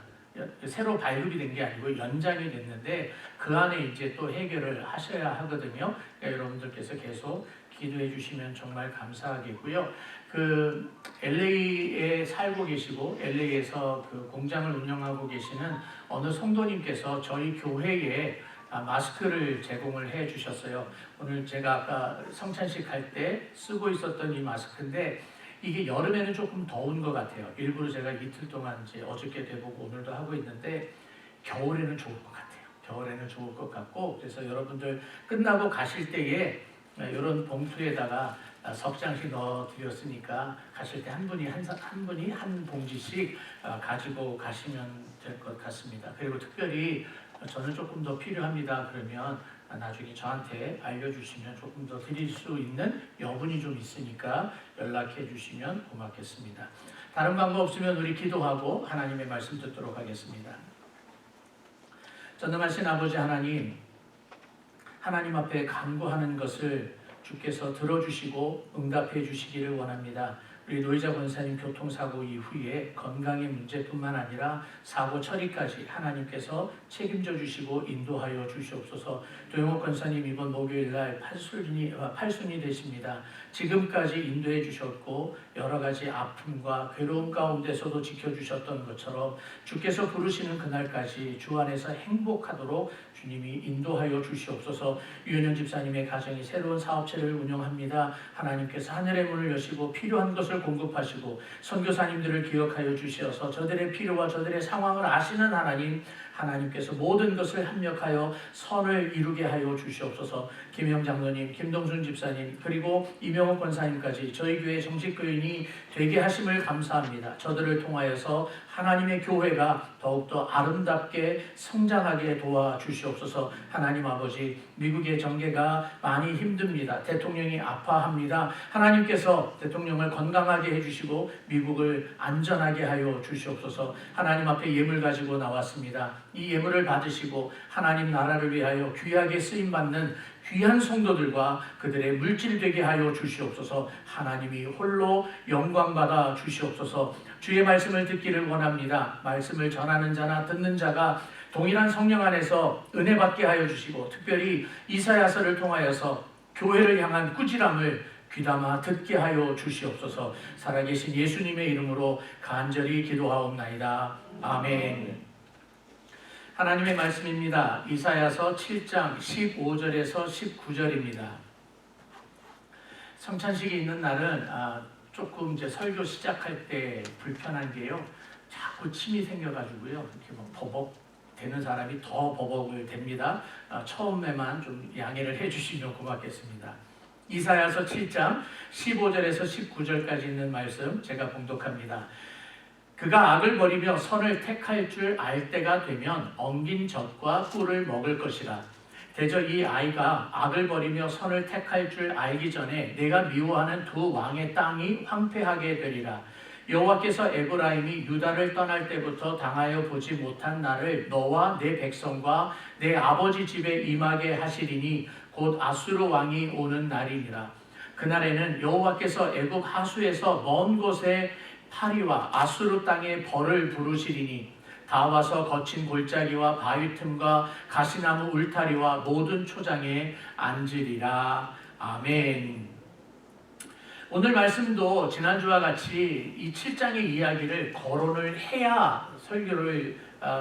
[SPEAKER 1] 새로 발급이 된 게 아니고 연장이 됐는데 그 안에 이제 또 해결을 하셔야 하거든요. 그러니까 여러분들께서 계속 기도해 주시면 정말 감사하겠고요. 그 LA에 살고 계시고 LA에서 그 공장을 운영하고 계시는 어느 성도님께서 저희 교회에 마스크를 제공을 해 주셨어요. 오늘 제가 아까 성찬식 할 때 쓰고 있었던 이 마스크인데 이게 여름에는 조금 더운 것 같아요. 일부러 제가 이틀 동안 이제 어저께 돼보고 오늘도 하고 있는데 겨울에는 좋을 것 같아요. 겨울에는 좋을 것 같고, 그래서 여러분들 끝나고 가실 때에 이런 봉투에다가 석 장씩 넣어드렸으니까 가실 때 한 분이 한 봉지씩 가지고 가시면 될 것 같습니다. 그리고 특별히 저는 조금 더 필요합니다 그러면 나중에 저한테 알려주시면 조금 더 드릴 수 있는 여분이 좀 있으니까 연락해 주시면 고맙겠습니다. 다른 방법 없으면 우리 기도하고 하나님의 말씀 듣도록 하겠습니다. 전능하신 아버지 하나님, 하나님 앞에 간구하는 것을 주께서 들어주시고 응답해 주시기를 원합니다. 우리 노이자 권사님 교통사고 이후에 건강의 문제뿐만 아니라 사고 처리까지 하나님께서 책임져 주시고 인도하여 주시옵소서. 도영옥 권사님 이번 목요일날 팔순이 되십니다. 지금까지 인도해 주셨고 여러 가지 아픔과 괴로움 가운데서도 지켜주셨던 것처럼 주께서 부르시는 그날까지 주 안에서 행복하도록 주님이 인도하여 주시옵소서. 유은영 집사님의 가정이 새로운 사업체를 운영합니다. 하나님께서 하늘의 문을 여시고 필요한 것을 공급하시고 선교사님들을 기억하여 주시어서 저들의 필요와 저들의 상황을 아시는 하나님께서 모든 것을 합력하여 선을 이루게 하여 주시옵소서. 김영 장로님, 김동순 집사님, 그리고 이명옥 권사님까지 저희 교회 정식 교인이 되게 하심을 감사합니다. 저들을 통하여서 하나님의 교회가 더욱더 아름답게 성장하게 도와주시옵소서. 하나님 아버지, 미국의 정계가 많이 힘듭니다. 대통령이 아파합니다. 하나님께서 대통령을 건강하게 해주시고 미국을 안전하게 하여 주시옵소서. 하나님 앞에 예물 가지고 나왔습니다. 이 예물을 받으시고 하나님 나라를 위하여 귀하게 쓰임받는 귀한 성도들과 그들의 물질 되게 하여 주시옵소서. 하나님이 홀로 영광받아 주시옵소서. 주의 말씀을 듣기를 원합니다. 말씀을 전하는 자나 듣는 자가 동일한 성령 안에서 은혜 받게 하여 주시고 특별히 이사야서를 통하여서 교회를 향한 꾸지람을 귀담아 듣게 하여 주시옵소서. 살아계신 예수님의 이름으로 간절히 기도하옵나이다. 아멘. 하나님의 말씀입니다. 이사야서 7장 15절에서 19절입니다. 성찬식이 있는 날은 조금 이제 설교 시작할 때 불편한 게요. 자꾸 침이 생겨가지고요. 이렇게 뭐 버벅 되는 사람이 더 버벅을 됩니다. 처음에만 좀 양해를 해주시면 고맙겠습니다. 이사야서 7장 15절에서 19절까지 있는 말씀 제가 봉독합니다. 그가 악을 버리며 선을 택할 줄 알 때가 되면 엉긴 젖과 꿀을 먹을 것이라. 대저 이 아이가 악을 버리며 선을 택할 줄 알기 전에 내가 미워하는 두 왕의 땅이 황폐하게 되리라. 여호와께서 에브라임이 유다를 떠날 때부터 당하여 보지 못한 날을 너와 내 백성과 내 아버지 집에 임하게 하시리니 곧 아수르 왕이 오는 날이니라. 그날에는 여호와께서 애굽 하수에서 먼 곳에 파리와 아수르 땅에 벌을 부르시리니 다 와서 거친 골짜기와 바위 틈과 가시나무 울타리와 모든 초장에 앉으리라. 아멘. 오늘 말씀도 지난주와 같이 이 7장의 이야기를 거론을 해야 설교를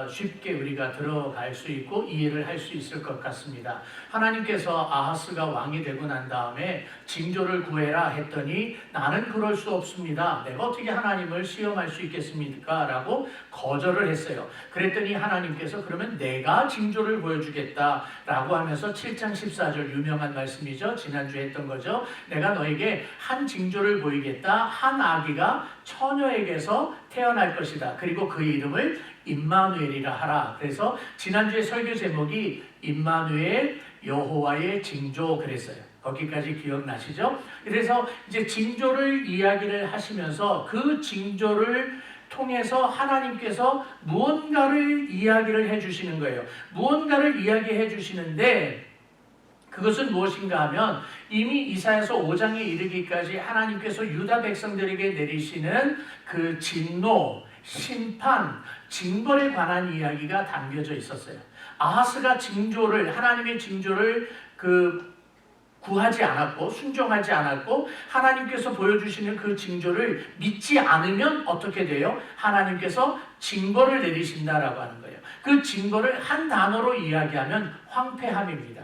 [SPEAKER 1] 쉽게 우리가 들어갈 수 있고 이해를 할 수 있을 것 같습니다. 하나님께서 아하스가 왕이 되고 난 다음에 징조를 구해라 했더니 나는 그럴 수 없습니다. 내가 어떻게 하나님을 시험할 수 있겠습니까? 라고 거절을 했어요. 그랬더니 하나님께서 그러면 내가 징조를 보여주겠다 라고 하면서 7장 14절 유명한 말씀이죠. 지난주에 했던 거죠. 내가 너에게 한 징조를 보이겠다. 한 아기가 처녀에게서 태어날 것이다. 그리고 그 이름을 임마누엘이라 하라. 그래서 지난주에 설교 제목이 임마누엘 여호와의 징조 그랬어요. 거기까지 기억나시죠? 그래서 이제 징조를 이야기를 하시면서 그 징조를 통해서 하나님께서 무언가를 이야기를 해주시는 거예요. 무언가를 이야기해 주시는데 그것은 무엇인가 하면 이미 이사야서 5장에 이르기까지 하나님께서 유다 백성들에게 내리시는 그 진노, 심판, 징벌에 관한 이야기가 담겨져 있었어요. 아하스가 하나님의 징조를 구하지 않았고 순종하지 않았고 하나님께서 보여주시는 그 징조를 믿지 않으면 어떻게 돼요? 하나님께서 징벌을 내리신다라고 하는 거예요. 그 징벌을 한 단어로 이야기하면 황폐함입니다.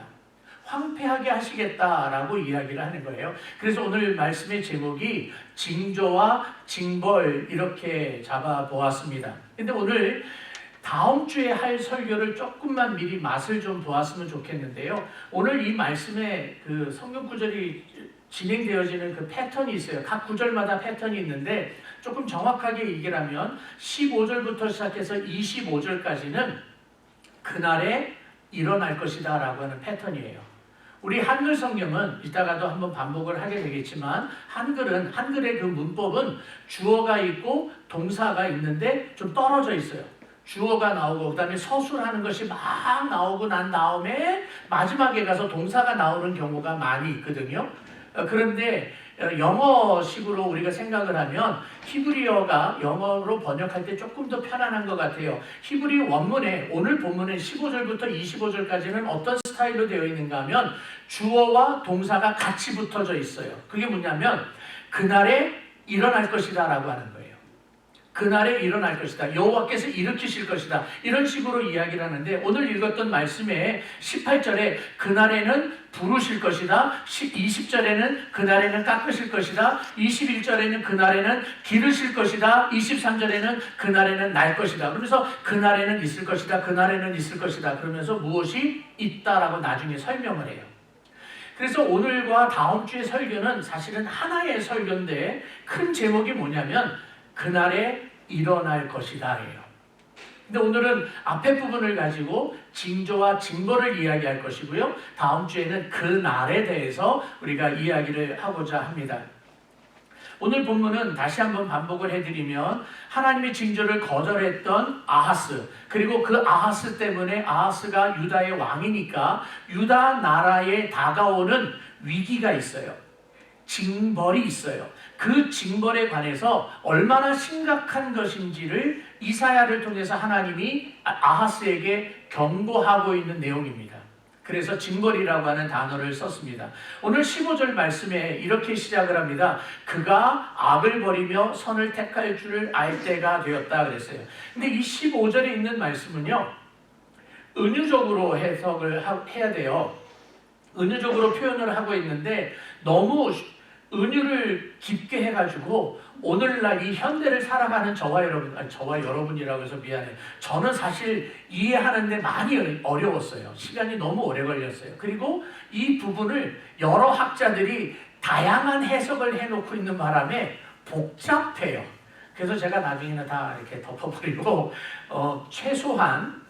[SPEAKER 1] 황폐하게 하시겠다라고 이야기를 하는 거예요. 그래서 오늘 말씀의 제목이 징조와 징벌 이렇게 잡아보았습니다. 근데 오늘 다음 주에 할 설교를 조금만 미리 맛을 좀 보았으면 좋겠는데요. 오늘 이 말씀에 그 성경 구절이 진행되어지는 그 패턴이 있어요. 각 구절마다 패턴이 있는데 조금 정확하게 얘기하면 15절부터 시작해서 25절까지는 그날에 일어날 것이다 라고 하는 패턴이에요. 우리 한글 성경은 이따가도 한번 반복을 하게 되겠지만 한글의 그 문법은 주어가 있고 동사가 있는데 좀 떨어져 있어요. 주어가 나오고 그다음에 서술하는 것이 막 나오고 난 다음에 마지막에 가서 동사가 나오는 경우가 많이 있거든요. 그런데 영어식으로 우리가 생각을 하면 히브리어가 영어로 번역할 때 조금 더 편안한 것 같아요. 히브리 원문에 오늘 본문의 15절부터 25절까지는 어떤 스타일로 되어 있는가 하면 주어와 동사가 같이 붙어져 있어요. 그게 뭐냐면 그날에 일어날 것이다 라고 하는 거예요. 그날에 일어날 것이다. 여호와께서 일으키실 것이다. 이런 식으로 이야기를 하는데 오늘 읽었던 말씀에 18절에 그날에는 부르실 것이다. 20절에는 그날에는 깎으실 것이다. 21절에는 그날에는 기르실 것이다. 23절에는 그날에는 날 것이다. 그러면서 그날에는 있을 것이다. 그날에는 있을 것이다. 그러면서 무엇이 있다라고 나중에 설명을 해요. 그래서 오늘과 다음 주의 설교는 사실은 하나의 설교인데 큰 제목이 뭐냐면 그날에 일어날 것이다예요. 근데 오늘은 앞에 부분을 가지고 징조와 징벌을 이야기할 것이고요. 다음 주에는 그날에 대해서 우리가 이야기를 하고자 합니다. 오늘 본문은 다시 한번 반복을 해드리면 하나님의 징조를 거절했던 아하스, 그리고 그 아하스 때문에 아하스가 유다의 왕이니까 유다 나라에 다가오는 위기가 있어요. 징벌이 있어요. 그 징벌에 관해서 얼마나 심각한 것인지를 이사야를 통해서 하나님이 아하스에게 경고하고 있는 내용입니다. 그래서 징벌이라고 하는 단어를 썼습니다. 오늘 15절 말씀에 이렇게 시작을 합니다. 그가 악을 버리며 선을 택할 줄을 알 때가 되었다 그랬어요. 근데 이 15절에 있는 말씀은요, 은유적으로 해석을 해야 돼요. 은유적으로 표현을 하고 있는데 너무 은유를 깊게 해가지고 오늘날 이 현대를 살아가는 저와 여러분이라고 해서 미안해요. 저는 사실 이해하는데 많이 어려웠어요. 시간이 너무 오래 걸렸어요. 그리고 이 부분을 여러 학자들이 다양한 해석을 해놓고 있는 바람에 복잡해요. 그래서 제가 나중에는 다 이렇게 덮어버리고 최소한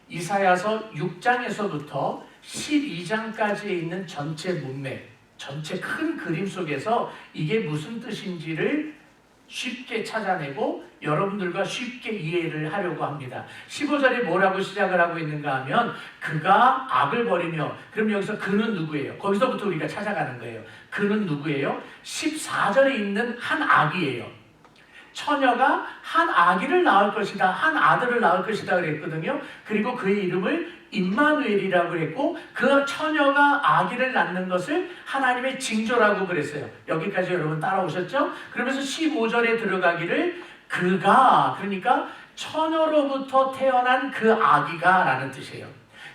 [SPEAKER 1] 이사야서 6장에서부터 12장까지에 있는 전체 문맥, 전체 큰 그림 속에서 이게 무슨 뜻인지를 쉽게 찾아내고 여러분들과 쉽게 이해를 하려고 합니다. 15절에 뭐라고 시작을 하고 있는가 하면 그가 악을 버리며, 그럼 여기서 그는 누구예요? 거기서부터 우리가 찾아가는 거예요. 그는 누구예요? 14절에 있는 한 아기예요. 처녀가 한 아기를 낳을 것이다, 한 아들을 낳을 것이다 그랬거든요. 그리고 그의 이름을 임마누엘이라고 그랬고 그 처녀가 아기를 낳는 것을 하나님의 징조라고 그랬어요. 여기까지 여러분 따라오셨죠? 그러면서 15절에 들어가기를 그가, 그러니까 처녀로부터 태어난 그 아기가 라는 뜻이에요.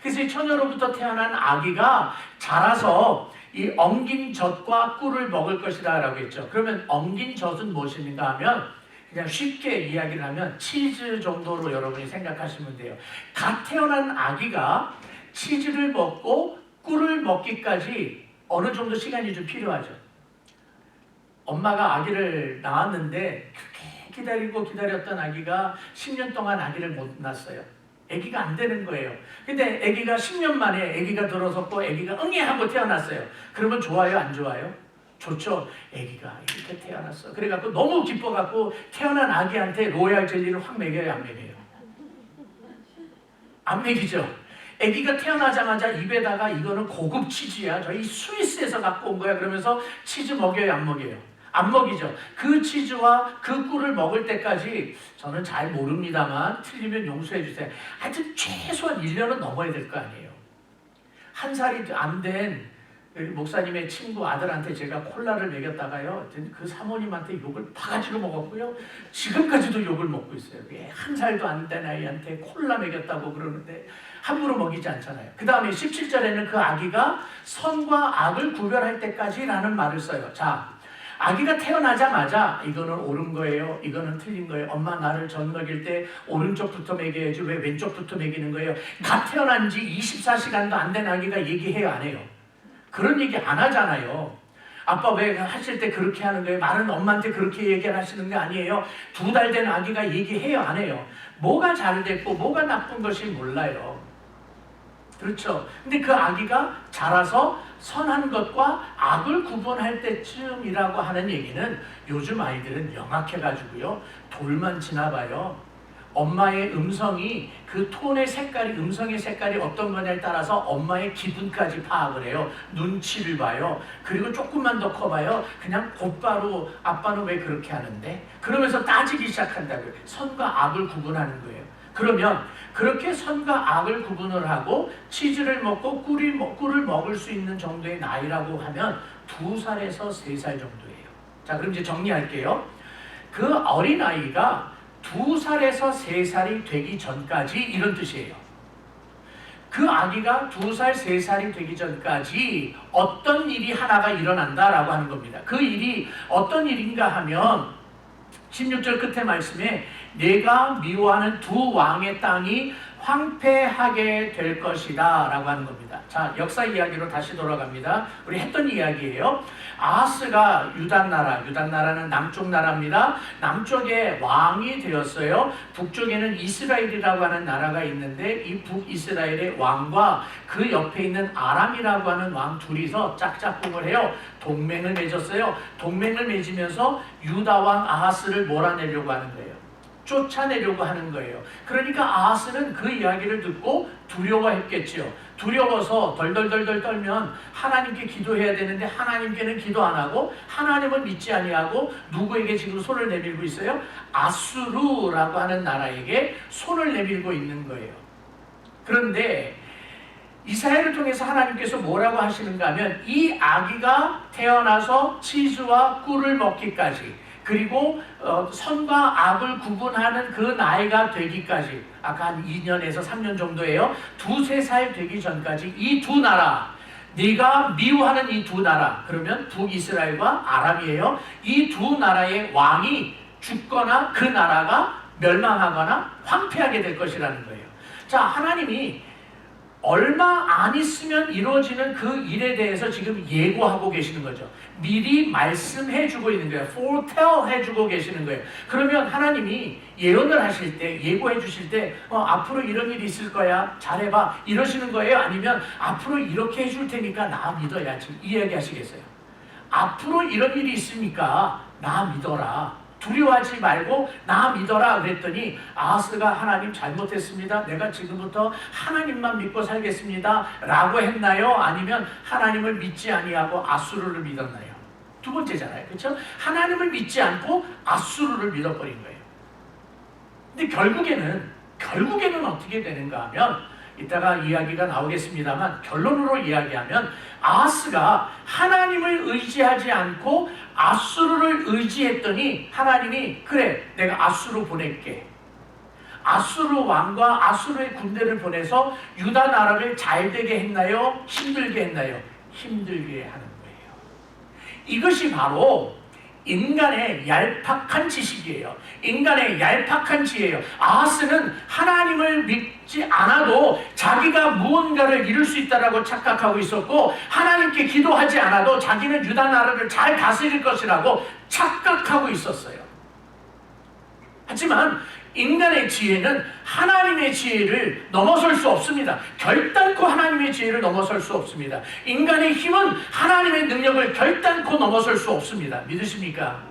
[SPEAKER 1] 그래서 이 처녀로부터 태어난 아기가 자라서 이 엉긴 젖과 꿀을 먹을 것이다 라고 했죠. 그러면 엉긴 젖은 무엇인가 하면 그냥 쉽게 이야기를 하면 치즈 정도로 여러분이 생각하시면 돼요. 갓 태어난 아기가 치즈를 먹고 꿀을 먹기까지 어느 정도 시간이 좀 필요하죠. 엄마가 아기를 낳았는데 그렇게 기다리고 기다렸던 아기가 10년 동안 아기를 못 낳았어요. 아기가 안 되는 거예요. 근데 아기가 10년 만에 아기가 들어섰고 아기가 응애 하고 태어났어요. 그러면 좋아요, 안 좋아요? 좋죠. 아기가 이렇게 태어났어. 그래갖고 너무 기뻐갖고 태어난 아기한테 로얄 젤리를 확 먹여요, 안 먹여요? 안 먹이죠. 아기가 태어나자마자 입에다가 이거는 고급 치즈야. 저희 스위스에서 갖고 온 거야. 그러면서 치즈 먹여요, 안 먹여요? 안 먹이죠. 그 치즈와 그 꿀을 먹을 때까지 저는 잘 모릅니다만 틀리면 용서해 주세요. 하여튼 최소한 1년은 넘어야 될 거 아니에요. 1살이 안 된 목사님의 친구 아들한테 제가 콜라를 먹였다가요. 그 사모님한테 욕을 바가지로 먹었고요. 지금까지도 욕을 먹고 있어요. 1살도 안 된 아이한테 콜라 먹였다고 그러는데 함부로 먹이지 않잖아요. 그 다음에 17절에는 그 아기가 선과 악을 구별할 때까지라는 말을 써요. 자, 아기가 태어나자마자 이거는 옳은 거예요, 이거는 틀린 거예요. 엄마 나를 젖 먹일 때 오른쪽부터 먹여야지 왜 왼쪽부터 먹이는 거예요? 갓 태어난 지 24시간도 안 된 아기가 얘기해요, 안 해요? 그런 얘기 안 하잖아요. 아빠 왜 하실 때 그렇게 하는 거예요? 말은 엄마한테 그렇게 얘기를 하시는 게 아니에요. 2달 된 아기가 얘기해요, 안 해요? 뭐가 잘 됐고 뭐가 나쁜 것이 몰라요. 그렇죠. 근데 그 아기가 자라서 선한 것과 악을 구분할 때쯤이라고 하는 얘기는 요즘 아이들은 영악해가지고요. 돌만 지나봐요. 엄마의 음성이 그 톤의 색깔이, 음성의 색깔이 어떤 거냐에 따라서 엄마의 기분까지 파악을 해요. 눈치를 봐요. 그리고 조금만 더 커봐요. 그냥 곧바로 아빠는 왜 그렇게 하는데? 그러면서 따지기 시작한다고요. 선과 악을 구분하는 거예요. 그러면 그렇게 선과 악을 구분을 하고 치즈를 먹고 꿀을 먹을 수 있는 정도의 나이라고 하면 2살에서 3살 정도예요. 자, 그럼 이제 정리할게요. 그 어린아이가 2살에서 3살이 되기 전까지 이런 뜻이에요. 그 아기가 2살, 3살이 되기 전까지 어떤 일이 하나가 일어난다라고 하는 겁니다. 그 일이 어떤 일인가 하면 16절 끝에 말씀에 내가 미워하는 두 왕의 땅이 황폐하게 될 것이다 라고 하는 겁니다. 자, 역사 이야기로 다시 돌아갑니다. 우리 했던 이야기예요. 아하스가 유다나라는 남쪽 나라입니다. 남쪽에 왕이 되었어요. 북쪽에는 이스라엘이라고 하는 나라가 있는데 이 북이스라엘의 왕과 그 옆에 있는 아람이라고 하는 왕 둘이서 짝짝꿍을 해요. 동맹을 맺었어요. 동맹을 맺으면서 유다 왕 아하스를 몰아내려고 하는 거예요. 쫓아내려고 하는 거예요. 그러니까 아하스는 그 이야기를 듣고 두려워했겠지요. 두려워서 덜덜덜덜 떨면 하나님께 기도해야 되는데 하나님께는 기도 안 하고 하나님을 믿지 아니하고 누구에게 지금 손을 내밀고 있어요? 아수르라고 하는 나라에게 손을 내밀고 있는 거예요. 그런데 이스라엘을 통해서 하나님께서 뭐라고 하시는가 하면 이 아기가 태어나서 치즈와 꿀을 먹기까지 그리고 선과 악을 구분하는 그 나이가 되기까지 아까 한 2년에서 3년 정도예요. 2~3살 되기 전까지 이 두 나라 네가 미워하는 이 두 나라 그러면 북이스라엘과 아람이에요. 이 두 나라의 왕이 죽거나 그 나라가 멸망하거나 황폐하게 될 것이라는 거예요. 자, 하나님이 얼마 안 있으면 이루어지는 그 일에 대해서 지금 예고하고 계시는 거죠. 미리 말씀해주고 있는 거예요. foretell 해주고 계시는 거예요. 그러면 하나님이 예언을 하실 때, 예고해 주실 때 앞으로 이런 일이 있을 거야. 잘해봐. 이러시는 거예요? 아니면 앞으로 이렇게 해줄 테니까 나 믿어야지. 이 얘기 하시겠어요? 앞으로 이런 일이 있으니까 나 믿어라. 두려워하지 말고 나 믿어라 그랬더니 아하스가 하나님 잘못했습니다. 내가 지금부터 하나님만 믿고 살겠습니다 라고 했나요? 아니면 하나님을 믿지 아니하고 아수르를 믿었나요? 두 번째잖아요. 그렇죠? 하나님을 믿지 않고 아수르를 믿어버린 거예요. 근데 결국에는 어떻게 되는가 하면 이따가 이야기가 나오겠습니다만 결론으로 이야기하면 아하스가 하나님을 의지하지 않고 아수르를 의지했더니 하나님이 그래 내가 아수르 보낼게. 아수르 왕과 아수르의 군대를 보내서 유다 나라를 잘 되게 했나요? 힘들게 했나요? 힘들게 하는 거예요. 이것이 바로 인간의 얄팍한 지식이에요. 인간의 얄팍한 지혜예요. 아하스는 하나님을 믿지 않아도 자기가 무언가를 이룰 수 있다고 착각하고 있었고, 하나님께 기도하지 않아도 자기는 유다 나라를 잘 다스릴 것이라고 착각하고 있었어요. 하지만 인간의 지혜는 하나님의 지혜를 넘어설 수 없습니다. 결단코 하나님의 지혜를 넘어설 수 없습니다. 인간의 힘은 하나님의 능력을 결단코 넘어설 수 없습니다. 믿으십니까?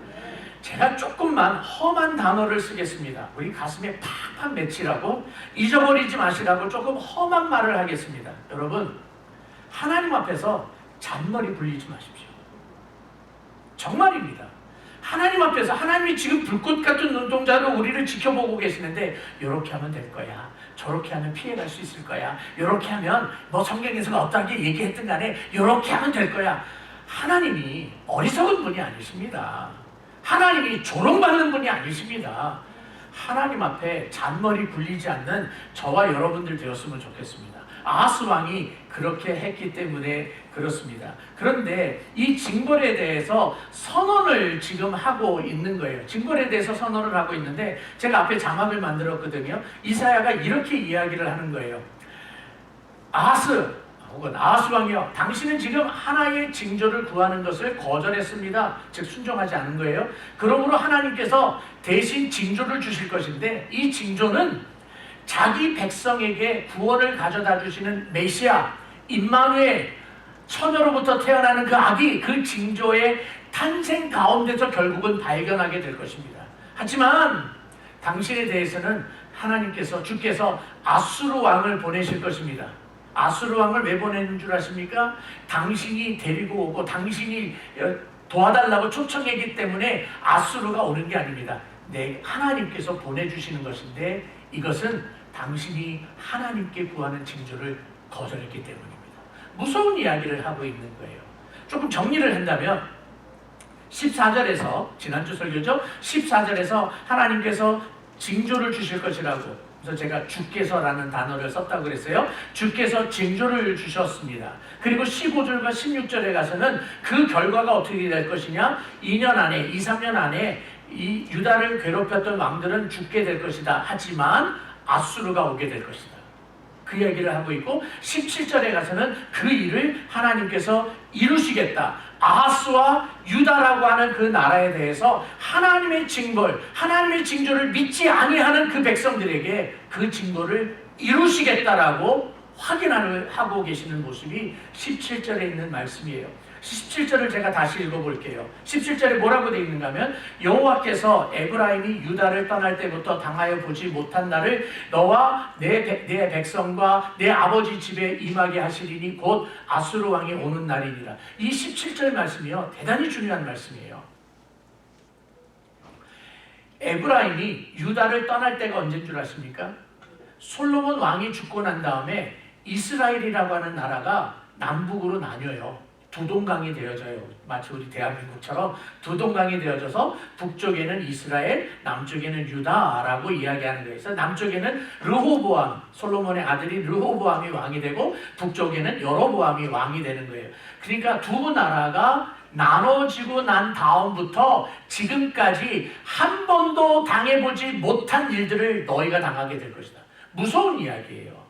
[SPEAKER 1] 제가 조금만 험한 단어를 쓰겠습니다. 우리 가슴에 팍팍 맺히라고, 잊어버리지 마시라고 조금 험한 말을 하겠습니다. 여러분, 하나님 앞에서 잔머리 굴리지 마십시오. 정말입니다. 하나님 앞에서 하나님이 지금 불꽃 같은 눈동자로 우리를 지켜보고 계시는데, 이렇게 하면 될 거야, 저렇게 하면 피해갈 수 있을 거야, 이렇게 하면 뭐 성경에서가 어떻게 얘기했든 간에 이렇게 하면 될 거야. 하나님이 어리석은 분이 아니십니다. 하나님이 조롱받는 분이 아니십니다. 하나님 앞에 잔머리 굴리지 않는 저와 여러분들 되었으면 좋겠습니다. 아하스 왕이 그렇게 했기 때문에 그렇습니다. 그런데 이 징벌에 대해서 선언을 지금 하고 있는 거예요. 징벌에 대해서 선언을 하고 있는데, 제가 앞에 자막을 만들었거든요. 이사야가 이렇게 이야기를 하는 거예요. 아하스 혹은 아하스 왕이여, 당신은 지금 하나의 징조를 구하는 것을 거절했습니다. 즉 순종하지 않은 거예요. 그러므로 하나님께서 대신 징조를 주실 것인데, 이 징조는 자기 백성에게 구원을 가져다 주시는 메시아 임마누엘, 처녀로부터 태어나는 그 아기, 그 징조의 탄생 가운데서 결국은 발견하게 될 것입니다. 하지만 당신에 대해서는 하나님께서, 주께서 아수르 왕을 보내실 것입니다. 아수르 왕을 왜 보내는 줄 아십니까? 당신이 데리고 오고 당신이 도와달라고 초청했기 때문에 아수르가 오는 게 아닙니다. 하나님께서 보내주시는 것인데, 이것은 당신이 하나님께 구하는 징조를 거절했기 때문입니다. 무서운 이야기를 하고 있는 거예요. 조금 정리를 한다면 14절에서, 지난주 설교죠, 14절에서 하나님께서 징조를 주실 것이라고, 그래서 제가 주께서라는 단어를 썼다고 그랬어요. 주께서 징조를 주셨습니다. 그리고 15절과 16절에 가서는 그 결과가 어떻게 될 것이냐, 2년 안에, 2, 3년 안에 이 유다를 괴롭혔던 왕들은 죽게 될 것이다. 하지만 아수르가 오게 될 것이다. 그 이야기를 하고 있고, 17절에 가서는 그 일을 하나님께서 이루시겠다. 아하스와 유다라고 하는 그 나라에 대해서 하나님의 징벌, 하나님의 징조를 믿지 아니하는 그 백성들에게 그 징벌을 이루시겠다라고 확인하고 계시는 모습이 17절에 있는 말씀이에요. 17절을 제가 다시 읽어볼게요. 17절에 뭐라고 되어 있는가 하면, 여호와께서 에브라임이 유다를 떠날 때부터 당하여 보지 못한 날을 너와 내 백성과 내 아버지 집에 임하게 하시리니 곧 아수르 왕이 오는 날이니라. 이 17절 말씀이요, 대단히 중요한 말씀이에요. 에브라임이 유다를 떠날 때가 언제인 줄 아십니까? 솔로몬 왕이 죽고 난 다음에 이스라엘이라고 하는 나라가 남북으로 나뉘어요. 두 동강이 되어져요. 마치 우리 대한민국처럼 두 동강이 되어져서 북쪽에는 이스라엘, 남쪽에는 유다라고 이야기하는 거예요. 그래서 남쪽에는 르호보암, 솔로몬의 아들이 르호보암이 왕이 되고, 북쪽에는 여로보암이 왕이 되는 거예요. 그러니까 두 나라가 나눠지고 난 다음부터 지금까지 한 번도 당해보지 못한 일들을 너희가 당하게 될 것이다. 무서운 이야기예요.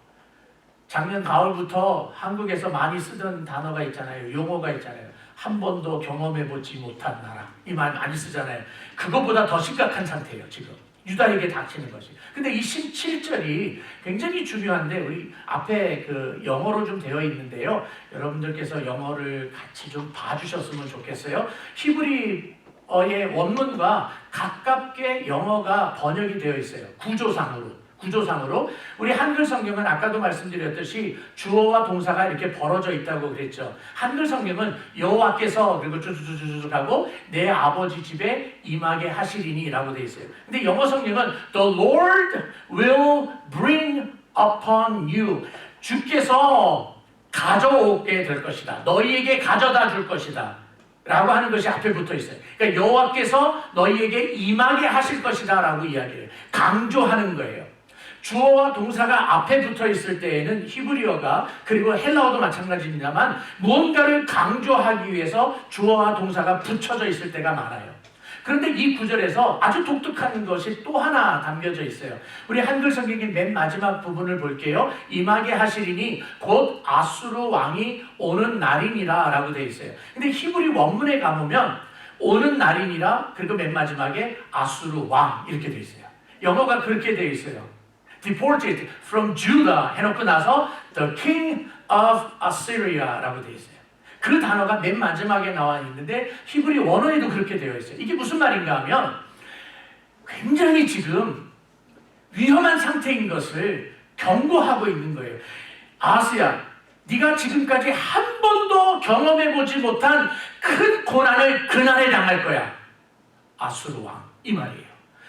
[SPEAKER 1] 작년 가을부터 한국에서 많이 쓰던 단어가 있잖아요. 용어가 있잖아요. 한 번도 경험해보지 못한 나라. 이 말 많이 쓰잖아요. 그것보다 더 심각한 상태예요, 지금. 유다에게 닥치는 것이. 근데 이 17절이 굉장히 중요한데, 우리 앞에 그 영어로 좀 되어 있는데요. 여러분들께서 영어를 같이 좀 봐주셨으면 좋겠어요. 히브리어의 원문과 가깝게 영어가 번역이 되어 있어요. 구조상으로. 우리 한글 성경은 아까도 말씀드렸듯이 주어와 동사가 이렇게 벌어져 있다고 그랬죠. 한글 성경은 여호와께서, 그리고 쭉쭉쭉쭉 하고 내 아버지 집에 임하게 하시리니 라고 되어 있어요. 근데 영어 성경은 The Lord will bring upon you, 주께서 가져오게 될 것이다, 너희에게 가져다 줄 것이다 라고 하는 것이 앞에 붙어 있어요. 그러니까 여호와께서 너희에게 임하게 하실 것이다 라고 이야기해요. 강조하는 거예요. 주어와 동사가 앞에 붙어 있을 때에는 히브리어가, 그리고 헬라어도 마찬가지입니다만, 무언가를 강조하기 위해서 주어와 동사가 붙여져 있을 때가 많아요. 그런데 이 구절에서 아주 독특한 것이 또 하나 담겨져 있어요. 우리 한글 성경의 맨 마지막 부분을 볼게요. 임하게 하시리니 곧 아수르 왕이 오는 날이니라 라고 되어 있어요. 근데 히브리 원문에 가보면 오는 날이니라, 그리고 맨 마지막에 아수르 왕 이렇게 되어 있어요. 영어가 그렇게 되어 있어요. Deported from Judah 해놓고 나서 The King of Assyria 라고 되어 있어요. 그 단어가 맨 마지막에 나와 있는데 히브리 원어에도 그렇게 되어 있어요. 이게 무슨 말인가 하면 굉장히 지금 위험한 상태인 것을 경고하고 있는 거예요. 아스야, 네가 지금까지 한 번도 경험해보지 못한 큰 고난을 그날에 당할 거야. 아수르 왕, 이 말이에요.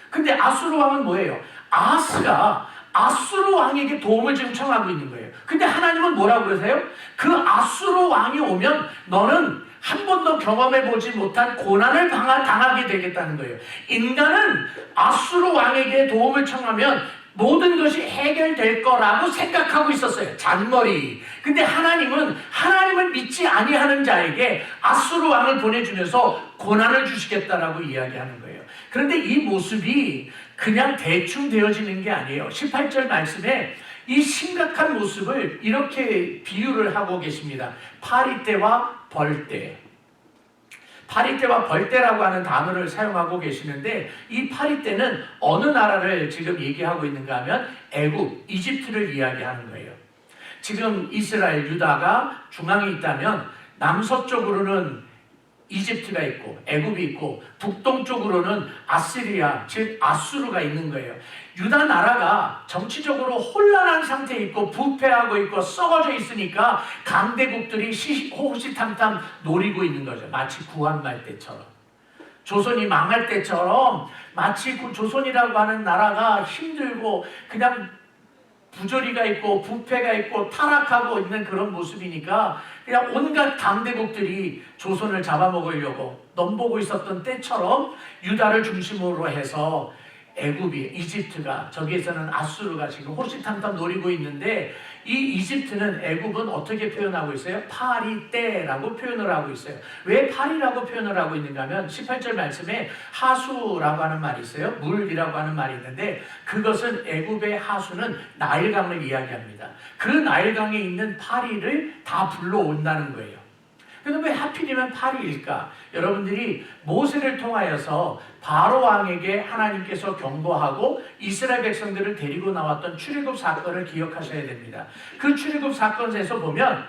[SPEAKER 1] 근데 아수르 왕은 뭐예요? 아스가 아수르 왕에게 도움을 지금 청하고 있는 거예요. 근데 하나님은 뭐라고 그러세요? 그 아수르 왕이 오면 너는 한 번도 경험해보지 못한 고난을 당하게 되겠다는 거예요. 인간은 아수르 왕에게 도움을 청하면 모든 것이 해결될 거라고 생각하고 있었어요. 잔머리. 근데 하나님은 하나님을 믿지 아니하는 자에게 아수르 왕을 보내주면서 고난을 주시겠다라고 이야기하는 거예요. 그런데 이 모습이 그냥 대충 되어지는 게 아니에요. 18절 말씀에 이 심각한 모습을 이렇게 비유를 하고 계십니다. 파리떼와 벌떼. 파리떼와 벌떼라고 하는 단어를 사용하고 계시는데, 이 파리떼는 어느 나라를 지금 얘기하고 있는가 하면 애굽, 이집트를 이야기하는 거예요. 지금 이스라엘, 유다가 중앙에 있다면 남서쪽으로는 이집트가 있고 애굽이 있고 북동쪽으로는 아시리아, 즉 아수르가 있는 거예요. 유다 나라가 정치적으로 혼란한 상태에 있고 부패하고 있고 썩어져 있으니까 강대국들이 호시탐탐 노리고 있는 거죠. 마치 구한말 때처럼, 조선이 망할 때처럼 마치 조선이라고 하는 나라가 힘들고 그냥 부조리가 있고 부패가 있고 타락하고 있는 그런 모습이니까 그냥 온갖 강대국들이 조선을 잡아먹으려고 넘보고 있었던 때처럼 유다를 중심으로 해서 애굽이, 이집트가, 저기에서는 아수르가 지금 호시탐탐 노리고 있는데, 이 이집트는, 애굽은 어떻게 표현하고 있어요? 파리떼라고 표현을 하고 있어요. 왜 파리라고 표현을 하고 있는가 하면 18절 말씀에 하수라고 하는 말이 있어요. 물이라고 하는 말이 있는데, 그것은 애굽의 하수는 나일강을 이야기합니다. 그 나일강에 있는 파리를 다 불러온다는 거예요. 그런데 왜 하필이면 파리일까? 여러분들이 모세를 통하여서 바로 왕에게 하나님께서 경고하고 이스라엘 백성들을 데리고 나왔던 출애굽 사건을 기억하셔야 됩니다. 그 출애굽 사건에서 보면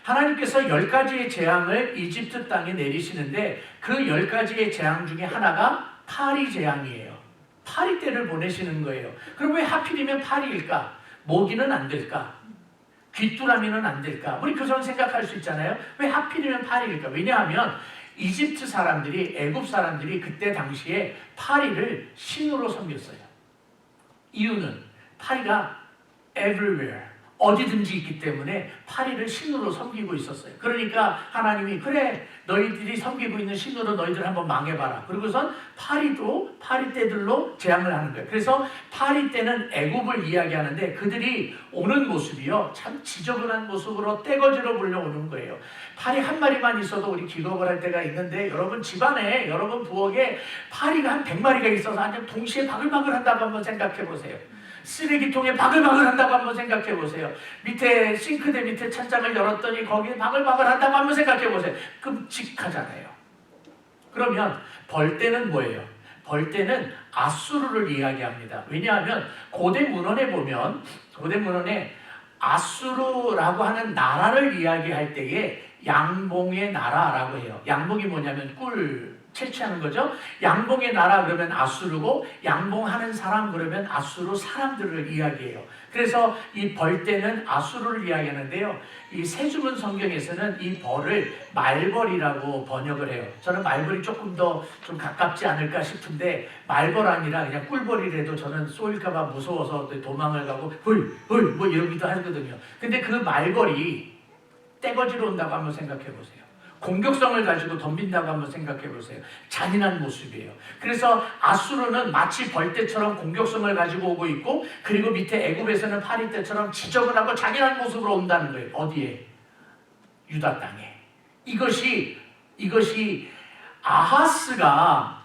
[SPEAKER 1] 하나님께서 10가지의 재앙을 이집트 땅에 내리시는데, 그 10가지의 재앙 중에 하나가 파리 재앙이에요. 파리떼를 보내시는 거예요. 그럼 왜 하필이면 파리일까? 모기는 안 될까? 귀뚜라미는 안 될까? 우리 그런 생각할 수 있잖아요. 왜 하필이면 파리일까? 왜냐하면 이집트 사람들이, 애굽 사람들이 그때 당시에 파리를 신으로 섬겼어요. 이유는 파리가 everywhere, 어디든지 있기 때문에 파리를 신으로 섬기고 있었어요. 그러니까 하나님이, 그래, 너희들이 섬기고 있는 신으로 너희들 한번 망해봐라. 그리고선 파리도 파리떼들로 재앙을 하는 거예요. 그래서 파리떼는 애굽을 이야기하는데, 그들이 오는 모습이요, 참 지저분한 모습으로 떼거지로 몰려오는 거예요. 파리 한 마리만 있어도 우리 기겁을 할 때가 있는데, 여러분 집안에, 여러분 부엌에 파리가 한 100마리가 있어서 그냥 동시에 바글바글 한다고 한번 생각해 보세요. 쓰레기통에 바글바글 한다고 한번 생각해 보세요. 밑에 싱크대 밑에 찬장을 열었더니 거기에 바글바글 한다고 한번 생각해 보세요. 끔찍하잖아요. 그러면 벌떼는 뭐예요? 벌떼는 아수르를 이야기합니다. 왜냐하면 고대 문헌에 보면, 고대 문헌에 아수르라고 하는 나라를 이야기할 때에 양봉의 나라라고 해요. 양봉이 뭐냐면 꿀 채취하는 거죠. 양봉의 나라 그러면 아수르고, 양봉하는 사람 그러면 아수르 사람들을 이야기해요. 그래서 이 벌떼는 아수르를 이야기하는데요, 이 세주문 성경에서는 이 벌을 말벌이라고 번역을 해요. 저는 말벌이 조금 더 좀 가깝지 않을까 싶은데, 말벌 아니라 그냥 꿀벌이라도 저는 쏘일까봐 무서워서 도망을 가고 헐 뭐 이러기도 하거든요. 근데 그 말벌이 떼거지로 온다고 한번 생각해 보세요. 공격성을 가지고 덤빈다고 한번 생각해 보세요. 잔인한 모습이에요. 그래서 아수르는 마치 벌떼처럼 공격성을 가지고 오고 있고, 그리고 밑에 애굽에서는 파리떼처럼 지저분하고 잔인한 모습으로 온다는 거예요. 어디에? 유다 땅에. 이것이 아하스가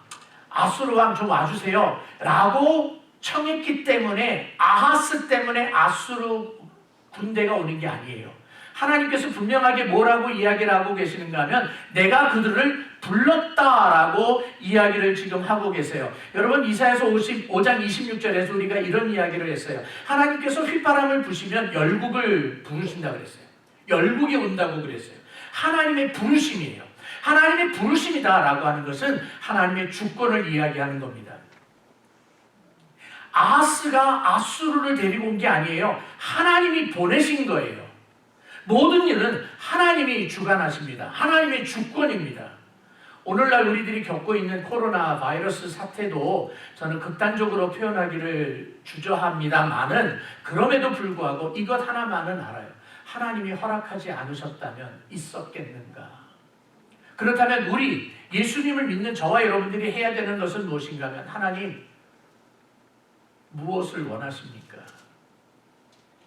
[SPEAKER 1] 아수르 왕 좀 와주세요 라고 청했기 때문에, 아하스 때문에 아수르 군대가 오는 게 아니에요. 하나님께서 분명하게 뭐라고 이야기를 하고 계시는가 하면, 내가 그들을 불렀다라고 이야기를 지금 하고 계세요. 여러분, 이사야서 55장 26절에서 우리가 이런 이야기를 했어요. 하나님께서 휘바람을 부시면 열국을 부르신다고 그랬어요. 열국이 온다고 그랬어요. 하나님의 부르심이에요. 하나님의 부르심이다라고 하는 것은 하나님의 주권을 이야기하는 겁니다. 아하스가 아수르를 데리고 온 게 아니에요. 하나님이 보내신 거예요. 모든 일은 하나님이 주관하십니다. 하나님의 주권입니다. 오늘날 우리들이 겪고 있는 코로나 바이러스 사태도 저는 극단적으로 표현하기를 주저합니다만은, 그럼에도 불구하고 이것 하나만은 알아요. 하나님이 허락하지 않으셨다면 있었겠는가? 그렇다면 우리 예수님을 믿는 저와 여러분들이 해야 되는 것은 무엇인가 하면, 하나님 무엇을 원하십니까?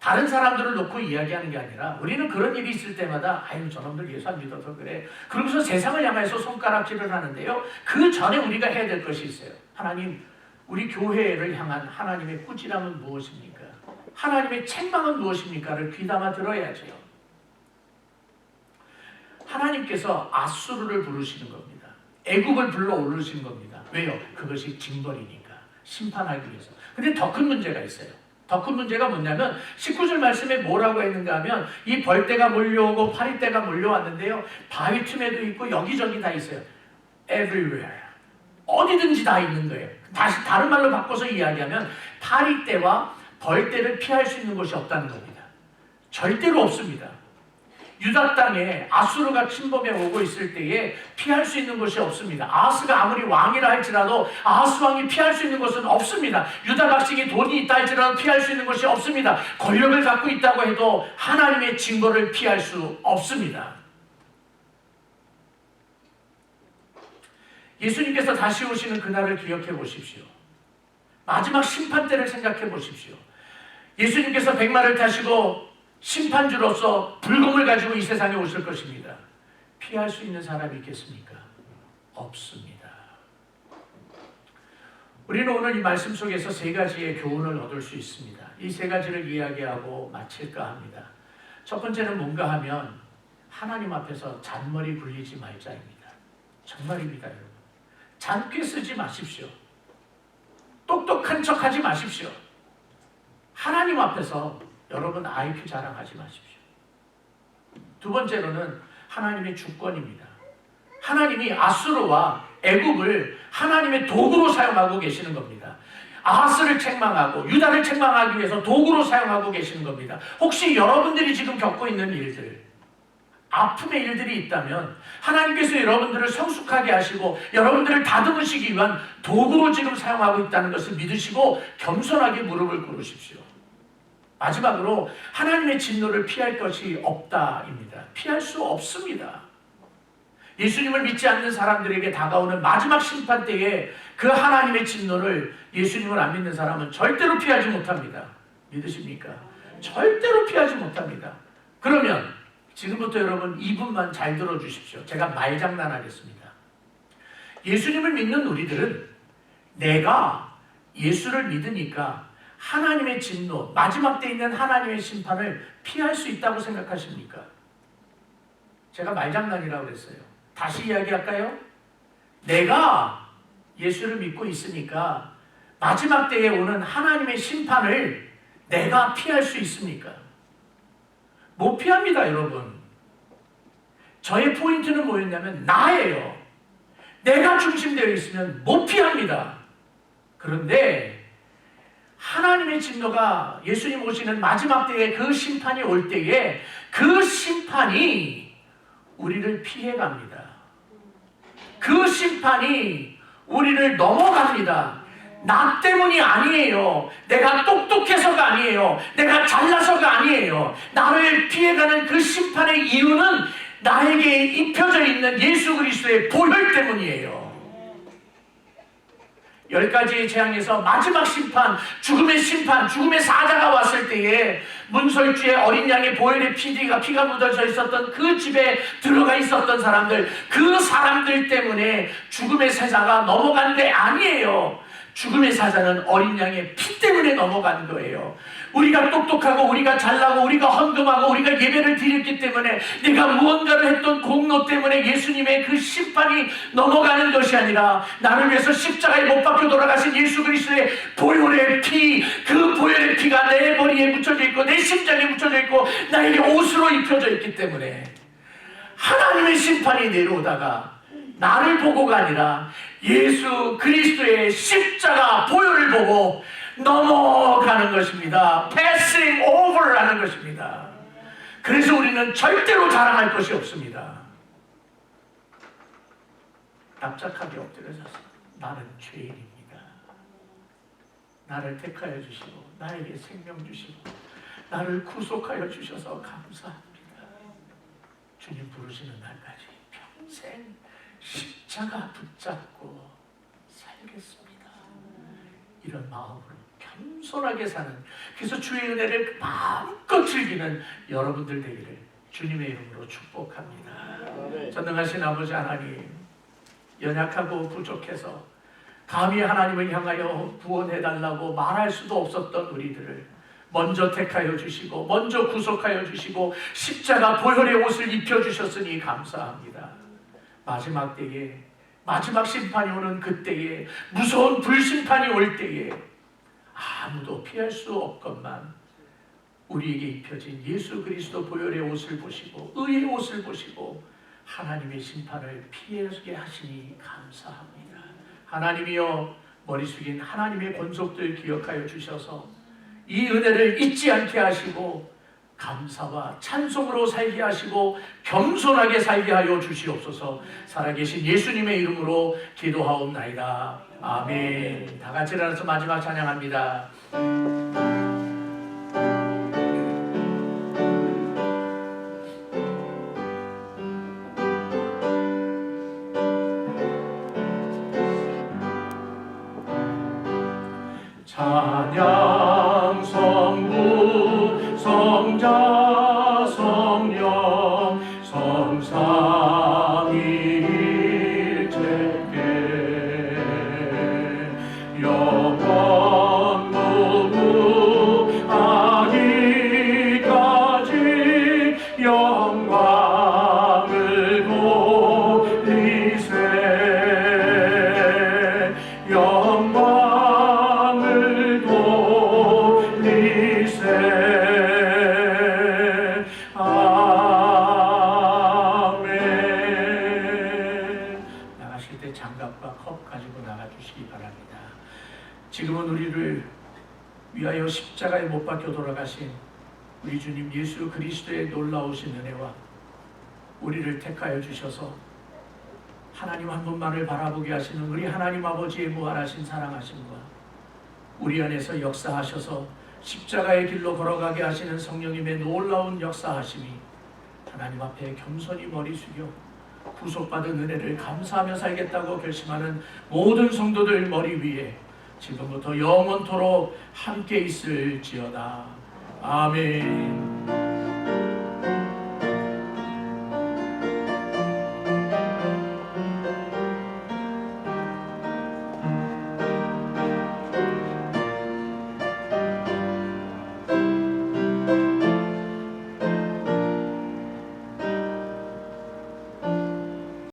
[SPEAKER 1] 다른 사람들을 놓고 이야기하는 게 아니라, 우리는 그런 일이 있을 때마다 아유 저놈들 예수 안 믿어서 그래, 그러면서 세상을 향해서 손가락질을 하는데요, 그 전에 우리가 해야 될 것이 있어요. 하나님, 우리 교회를 향한 하나님의 꾸지람은 무엇입니까? 하나님의 책망은 무엇입니까를 귀담아 들어야죠. 하나님께서 아수르를 부르시는 겁니다. 애굽을 불러 오르시는 겁니다. 왜요? 그것이 징벌이니까, 심판하기 위해서. 근데 더 큰 문제가 있어요. 더 큰 문제가 뭐냐면 19절 말씀에 뭐라고 했는가 하면, 이 벌떼가 몰려오고 파리떼가 몰려왔는데요, 바위 틈에도 있고 여기저기 다 있어요. Everywhere. 어디든지 다 있는 거예요. 다시 다른 말로 바꿔서 이야기하면, 파리떼와 벌떼를 피할 수 있는 곳이 없다는 겁니다. 절대로 없습니다. 유다 땅에 아수르가 침범해 오고 있을 때에 피할 수 있는 것이 없습니다. 아하스가 아무리 왕이라 할지라도 아하스 왕이 피할 수 있는 것은 없습니다. 유다 백성이 돈이 있다 할지라도 피할 수 있는 것이 없습니다. 권력을 갖고 있다고 해도 하나님의 징벌을 피할 수 없습니다. 예수님께서 다시 오시는 그날을 기억해 보십시오. 마지막 심판 때를 생각해 보십시오. 예수님께서 백마를 타시고 심판주로서 불금을 가지고 이 세상에 오실 것입니다. 피할 수 있는 사람이 있겠습니까? 없습니다. 우리는 오늘 이 말씀 속에서 세 가지의 교훈을 얻을 수 있습니다. 이 세 가지를 이야기하고 마칠까 합니다. 첫 번째는 뭔가 하면, 하나님 앞에서 잔머리 굴리지 말자입니다. 정말입니다, 여러분. 잔꾀 쓰지 마십시오. 똑똑한 척 하지 마십시오. 하나님 앞에서 여러분 IQ 자랑하지 마십시오. 두 번째로는 하나님의 주권입니다. 하나님이 아수르와 애굽을 하나님의 도구로 사용하고 계시는 겁니다. 아하스를 책망하고 유다를 책망하기 위해서 도구로 사용하고 계시는 겁니다. 혹시 여러분들이 지금 겪고 있는 일들, 아픔의 일들이 있다면 하나님께서 여러분들을 성숙하게 하시고 여러분들을 다듬으시기 위한 도구로 지금 사용하고 있다는 것을 믿으시고 겸손하게 무릎을 꿇으십시오. 마지막으로, 하나님의 진노를 피할 것이 없다입니다. 피할 수 없습니다. 예수님을 믿지 않는 사람들에게 다가오는 마지막 심판 때에 그 하나님의 진노를 예수님을 안 믿는 사람은 절대로 피하지 못합니다. 믿으십니까? 절대로 피하지 못합니다. 그러면 지금부터 여러분 2분만 잘 들어주십시오. 제가 말장난하겠습니다. 예수님을 믿는 우리들은 내가 예수를 믿으니까 하나님의 진노, 마지막 때 있는 하나님의 심판을 피할 수 있다고 생각하십니까? 제가 말장난이라고 그랬어요. 다시 이야기할까요? 내가 예수를 믿고 있으니까 마지막 때에 오는 하나님의 심판을 내가 피할 수 있습니까? 못 피합니다, 여러분. 저의 포인트는 뭐였냐면 나예요. 내가 중심되어 있으면 못 피합니다. 그런데 하나님의 진노가, 예수님 오시는 마지막 때에 그 심판이 올 때에 그 심판이 우리를 피해갑니다. 그 심판이 우리를 넘어갑니다. 나 때문이 아니에요. 내가 똑똑해서가 아니에요. 내가 잘나서가 아니에요. 나를 피해가는 그 심판의 이유는 나에게 입혀져 있는 예수 그리스도의 보혈 때문이에요. 10가지의 재앙에서 마지막 심판, 죽음의 심판, 죽음의 사자가 왔을 때에 문설주의 어린 양의 보혈의 피가 묻어져 있었던 그 집에 들어가 있었던 사람들, 그 사람들 때문에 죽음의 사자가 넘어간 게 아니에요. 죽음의 사자는 어린 양의 피 때문에 넘어간 거예요. 우리가 똑똑하고 우리가 잘나고 우리가 헌금하고 우리가 예배를 드렸기 때문에 내가 무언가를 했던 공로 때문에 예수님의 그 심판이 넘어가는 것이 아니라 나를 위해서 십자가에 못 박혀 돌아가신 예수 그리스도의 보혈의 피, 그 보혈의 피가 내 머리에 묻혀져 있고 내 심장에 묻혀져 있고 나에게 옷으로 입혀져 있기 때문에 하나님의 심판이 내려오다가 나를 보고가 아니라 예수 그리스도의 십자가 보혈을 보고 넘어가는 것입니다. Passing over 하는 것입니다. 그래서 우리는 절대로 자랑할 것이 없습니다. 납작하게 엎드려져서 나는 죄인입니다. 나를 택하여 주시고 나에게 생명 주시고 나를 구속하여 주셔서 감사합니다. 주님 부르시는 날까지 평생 십자가 붙잡고 살겠습니다. 이런 마음으로 겸손하게 사는, 그래서 주의 은혜를 마음껏 즐기는 여러분들 되기를 주님의 이름으로 축복합니다. 전능하신 아버지 하나님, 연약하고 부족해서 감히 하나님을 향하여 구원해달라고 말할 수도 없었던 우리들을 먼저 택하여 주시고 먼저 구속하여 주시고 십자가 보혈의 옷을 입혀주셨으니 감사합니다. 마지막 때에, 마지막 심판이 오는 그때에, 무서운 불심판이 올 때에 아무도 피할 수 없건만 우리에게 입혀진 예수 그리스도 보혈의 옷을 보시고 의의 옷을 보시고 하나님의 심판을 피하게 하시니 감사합니다. 하나님이여, 머리 숙인 하나님의 권속들 기억하여 주셔서 이 은혜를 잊지 않게 하시고 감사와 찬송으로 살게 하시고 겸손하게 살게 하여 주시옵소서. 살아계신 예수님의 이름으로 기도하옵나이다. 아멘. 다 같이 일어나서 마지막 찬양합니다.
[SPEAKER 2] 찬양 성부 성자 성령 성삼위일체께 영원 무궁하기까지 영광을 돌리세. 영광을 돌리세. 아멘.
[SPEAKER 1] 나가실 때 장갑과 컵 가지고 나가주시기 바랍니다. 지금은 우리를 위하여 십자가에 못 박혀 돌아가신 우리 주님 예수 그리스도의 놀라우신 은혜와 우리를 택하여 주셔서 하나님 한 분만을 바라보게 하시는 우리 하나님 아버지의 무한하신 사랑하심과 우리 안에서 역사하셔서 십자가의 길로 걸어가게 하시는 성령님의 놀라운 역사하심이 하나님 앞에 겸손히 머리 숙여 구속받은 은혜를 감사하며 살겠다고 결심하는 모든 성도들 머리 위에 지금부터 영원토록 함께 있을지어다. 아멘.